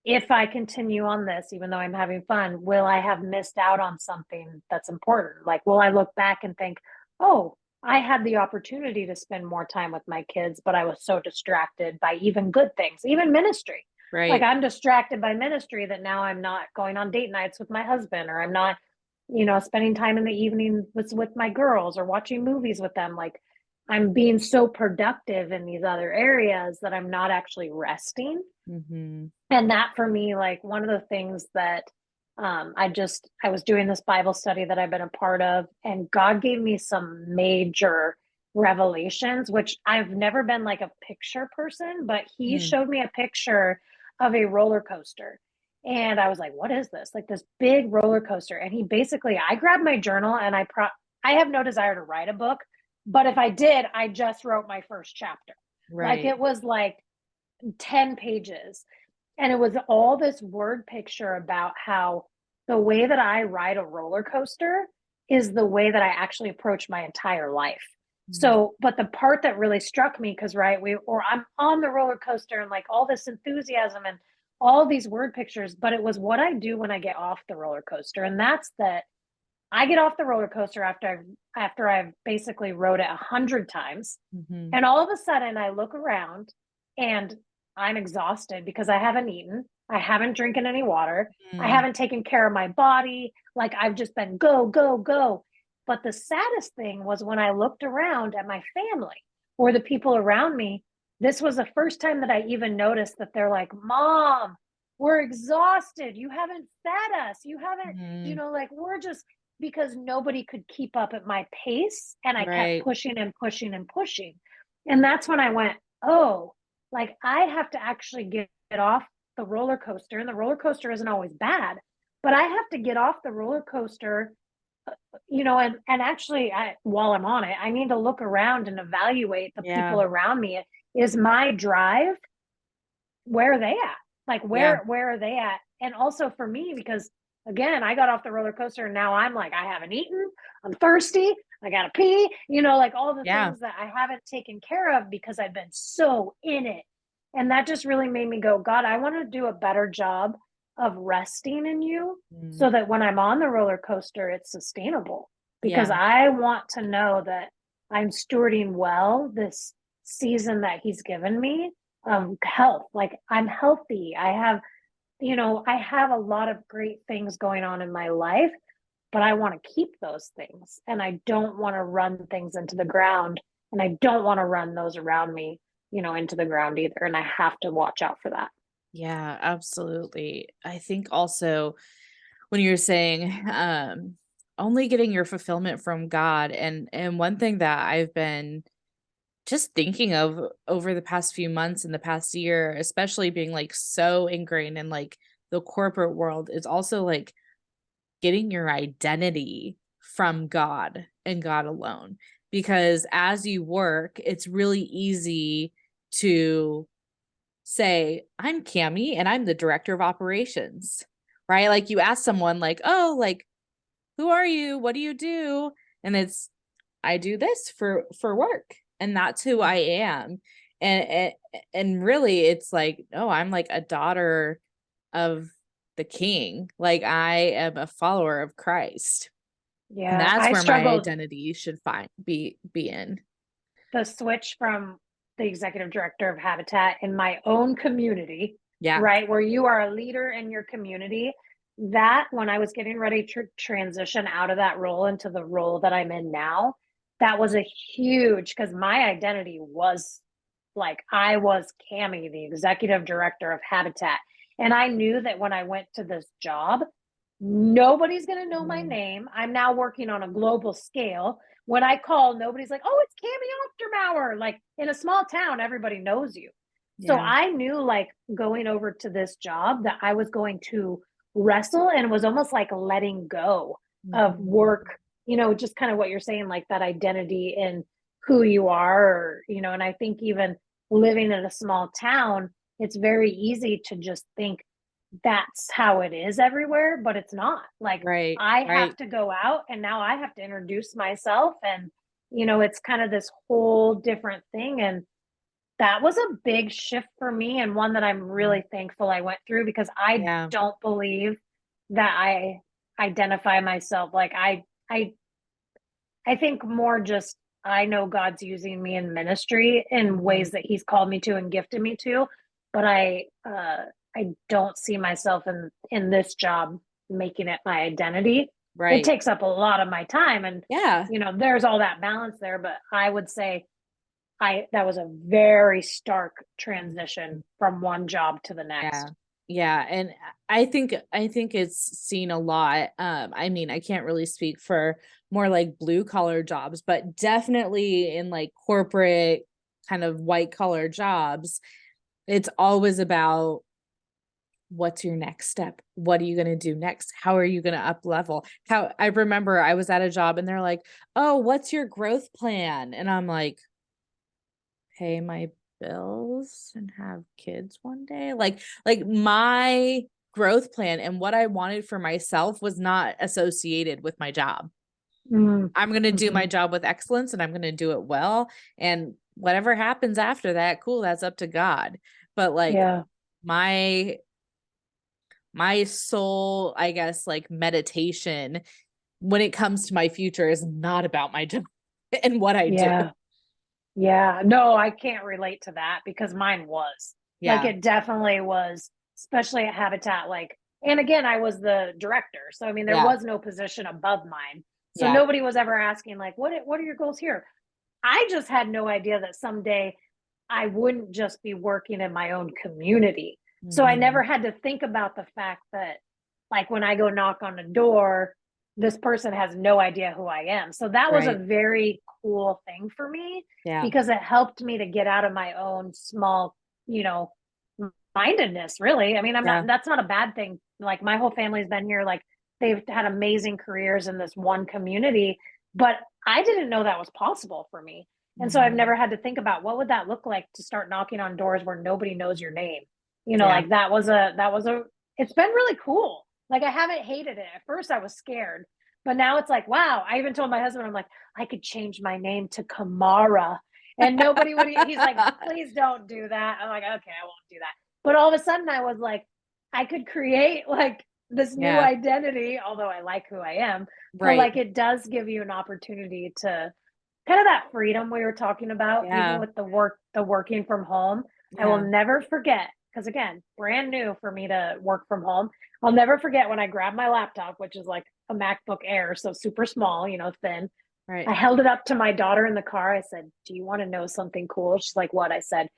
if I continue on this, even though I'm having fun, will I have missed out on something that's important? Like, will I look back and think, oh, I had the opportunity to spend more time with my kids, but I was so distracted by even good things, even ministry. Like, Right. I'm distracted by ministry that now I'm not going on date nights with my husband, or I'm not, spending time in the evening with my girls or watching movies with them. Like, I'm being so productive in these other areas that I'm not actually resting. Mm-hmm. And that for me, like one of the things that I was doing this Bible study that I've been a part of, and God gave me some major revelations, which I've never been like a picture person, but He Mm. showed me a picture of a roller coaster. And I was like, what is this? Like this big roller coaster. And I grabbed my journal and I have no desire to write a book, but if I did, I just wrote my first chapter. Like Right. it was like 10 pages. And it was all this word picture about how the way that I ride a roller coaster is the way that I actually approach my entire life. Mm. So, but the part that really struck me, because right, I'm on the roller coaster and like all this enthusiasm and all these word pictures, but it was what I do when I get off the roller coaster. And that's that I get off the roller coaster after I've basically rode it 100 times. Mm-hmm. And all of a sudden I look around and I'm exhausted because I haven't eaten. I haven't drinking any water. I Mm. haven't taken care of my body. Like I've just been go, go, go. But the saddest thing was when I looked around at my family or the people around me, this was the first time that I even noticed that they're like, Mom, we're exhausted. You haven't fed us. You haven't, Mm. like we're just because nobody could keep up at my pace. And I kept Right. pushing and pushing and pushing. And that's when I went, oh, like I have to actually get off the roller coaster. And the roller coaster isn't always bad, but I have to get off the roller coaster, and actually while I'm on it, I need to look around and evaluate the Yeah. people around me. Is my drive, where are they at? Like Yeah. where are they at? And also for me, because again, I got off the roller coaster and now I'm like, I haven't eaten, I'm thirsty, I gotta pee, like all the Yeah. things that I haven't taken care of because I've been so in it. And that just really made me go, God, I want to do a better job of resting in you Mm. so that when I'm on the roller coaster, it's sustainable. Because Yeah. I want to know that I'm stewarding well this season that He's given me of health. Like I'm healthy. I have a lot of great things going on in my life, but I want to keep those things and I don't want to run things into the ground and I don't want to run those around me, into the ground either. And I have to watch out for that. Yeah, absolutely. I think also when you're saying only getting your fulfillment from God, and one thing that I've been just thinking of over the past few months and the past year, especially being like so ingrained in like the corporate world, is also like getting your identity from God and God alone. Because as you work, it's really easy to say, I'm Cami and I'm the director of operations, right? Like you ask someone like, oh, like, who are you? What do you do? And it's, I do this for work and that's who I am. And, and really it's like, no, I'm like a daughter of the King. Like I am a follower of Christ. And Yeah, that's I where my struggled identity should be in. the switch from the executive director of Habitat in my own community, Yeah. right? Where you are a leader in your community. That when I was getting ready to transition out of that role into the role that I'm in now, that was a huge, because my identity was like, I was Cami, the executive director of Habitat. And I knew that when I went to this job, nobody's going to know my name. I'm now working on a global scale. When I call, nobody's like, oh, it's Cami Aufdermauer. Like in a small town, everybody knows you. So Yeah. I knew, like, going over to this job, that I was going to wrestle, and it was almost like letting go of work, just kind of what you're saying, like that identity in who you are, or, and I think even living in a small town, it's very easy to just think that's how it is everywhere, but it's not. Like, Right. I Right. have to go out, and now I have to introduce myself, and it's kind of this whole different thing. And that was a big shift for me, and one that I'm really thankful I went through, because I Yeah. don't believe that I identify myself like I think more just, I know God's using me in ministry in ways that he's called me to and gifted me to, but I don't see myself in this job making it my identity. It Right. takes up a lot of my time, and Yeah. there's all that balance there, but I would say that was a very stark transition from one job to the next. Yeah. Yeah. And I think it's seen a lot. I mean, I can't really speak for more like blue collar jobs, but definitely in like corporate kind of white collar jobs, it's always about what's your next step? What are you going to do next? How are you going to up level? How I remember I was at a job and they're like, "Oh, what's your growth plan?" And I'm like, "Pay my bills and have kids one day." Like my growth plan and what I wanted for myself was not associated with my job. I'm going to do my job with excellence and I'm going to do it well, and whatever happens after that, cool, that's up to God. But like Yeah. my soul, I guess, like meditation when it comes to my future is not about my job and what I do. Yeah. No, I can't relate to that, because mine was. Like, Yeah. it definitely was, especially at Habitat. Like, and again, I was the director. So, I mean, there Yeah. was no position above mine. So Yeah. nobody was ever asking, like, what are your goals here? I just had no idea that someday I wouldn't just be working in my own community. So I never had to think about the fact that, like, when I go knock on a door, this person has no idea who I am. So that was a Right. very cool thing for me, Yeah. because it helped me to get out of my own small, mindedness, really. I mean, that's not a bad thing. Like, my whole family's been here. Like, they've had amazing careers in this one community, but I didn't know that was possible for me. And so I've never had to think about what would that look like to start knocking on doors where nobody knows your name. Yeah. Like, it's been really cool. Like, I haven't hated it. At first I was scared, but now it's like, wow. I even told my husband, I'm like, I could change my name to Kamara, and nobody would. He's like, please don't do that. I'm like, okay, I won't do that. But all of a sudden I was like, I could create like this new Yeah. identity, although I like who I am, but Right. like, it does give you an opportunity to kind of that freedom we were talking about, Yeah. even with the working from home. I will never forget, because again, brand new for me to work from home. I'll never forget when I grabbed my laptop, which is like a MacBook Air, so super small, thin. Right. I held it up to my daughter in the car. I said, do you want to know something cool? She's like, what? I said,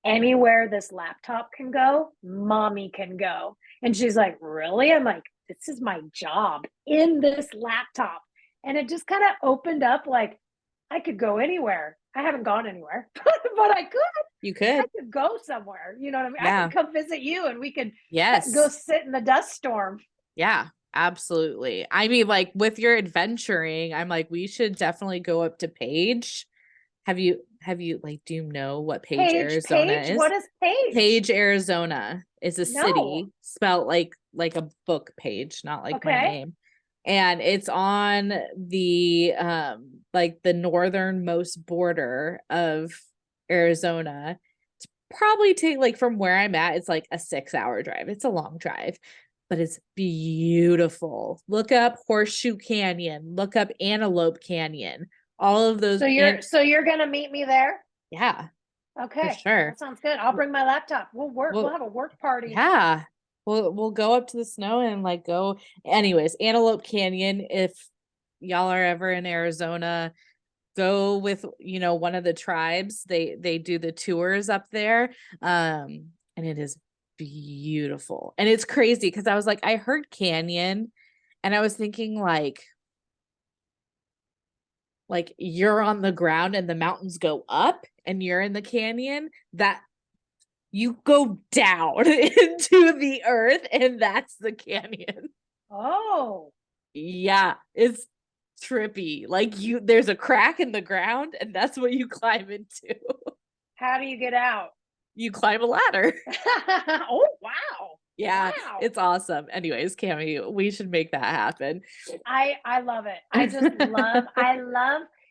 anywhere this laptop can go, mommy can go. And she's like, really? I'm like, this is my job in this laptop. And it just kind of opened up, like, I could go anywhere. I haven't gone anywhere, but I could. You I could. could go somewhere. You know what I mean? I Yeah. could come visit you, and we could go Yes. sit in the dust storm. Yeah, absolutely. I mean, like with your adventuring, I'm like, we should definitely go up to Page. Have you like, do you know what Page, Arizona Page, is? what is Page? Page, Arizona is a No. city spelled like a book page, not like my Okay. name. And it's on the like the northernmost border of Arizona. It's probably take like from where I'm at, it's like a 6-hour drive. It's a long drive, but it's beautiful. Look up Horseshoe Canyon, look up Antelope Canyon. All of those. So you're gonna meet me there? Yeah, for Okay, sure. that sounds good. I'll bring my laptop. We'll work. We'll have a work party. Yeah. We'll go up to the snow and like go. Anyways, Antelope Canyon, if y'all are ever in Arizona, go with, one of the tribes. They do the tours up there. And it is beautiful. And it's crazy because I was like, I heard canyon and I was thinking like you're on the ground and the mountains go up and you're in the canyon, that you go down into the earth and that's the canyon. Oh, Yeah, it's trippy. Like there's a crack in the ground and that's what you climb into. how do you get out? You climb a ladder. Oh, wow. Yeah, Wow. it's awesome. Anyways, Cami, we should make that happen. I love it. I just love,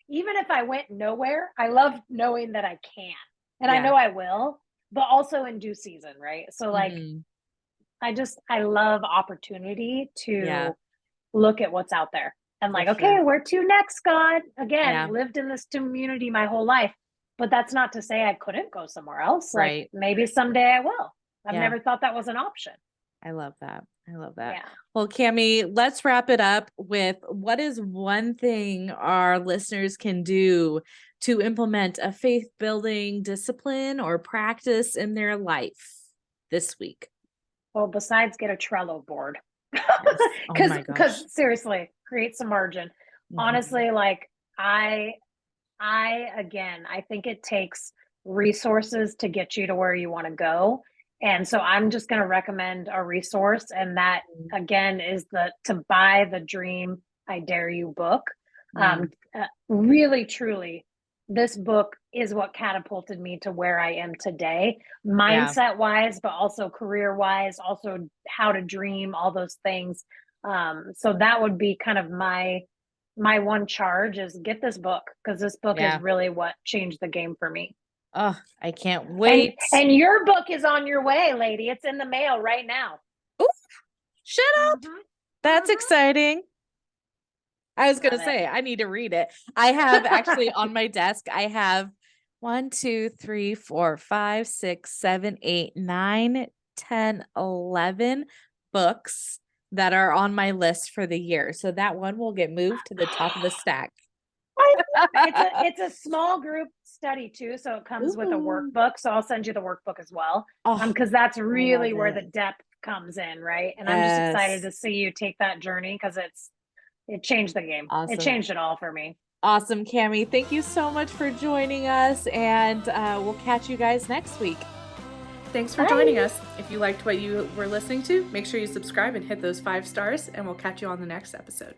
even if I went nowhere, I love knowing that I can. And I Yeah. know I will, but also in due season, right? So like Mhm. I love opportunity to Yeah. look at what's out there. And For like, okay, sure. where to next, God? Again, Yeah. lived in this community my whole life. But that's not to say I couldn't go somewhere else. Like Right. maybe someday I will. I've Yeah. never thought that was an option. I love that. I love that. Yeah. Well, Cami, let's wrap it up with what is one thing our listeners can do to implement a faith building discipline or practice in their life this week? Well, besides get a Trello board. Yes. Oh my gosh. Because seriously, create some margin. Mhm. Honestly, like I again, I think it takes resources to get you to where you want to go. And so I'm just going to recommend a resource, and that again is to buy the Dream I Dare You book. Really, truly, this book is what catapulted me to where I am today, mindset wise, but also career wise, also how to dream, all those things. So that would be kind of my one charge is get this book, because this book is really what changed the game for me. Oh, I can't wait. And your book is on your way, lady. It's in the mail right now. Ooh, shut up. That's exciting. I was going to say, I need to read it. I have actually on my desk, I have 1, 2, 3, 4, 5, 6, 7, 8, 9, 10, 11 books that are on my list for the year. So that one will get moved to the top of the stack. It's a small group study too, so it comes with a workbook. So I'll send you the workbook as well, because that's really where the depth comes in, right? And I'm just excited to see you take that journey, because it changed the game. Awesome. It changed it all for me. Awesome, Cami. Thank you so much for joining us, and we'll catch you guys next week. Thanks for joining us. If you liked what you were listening to, make sure you subscribe and hit those 5 stars, and we'll catch you on the next episode.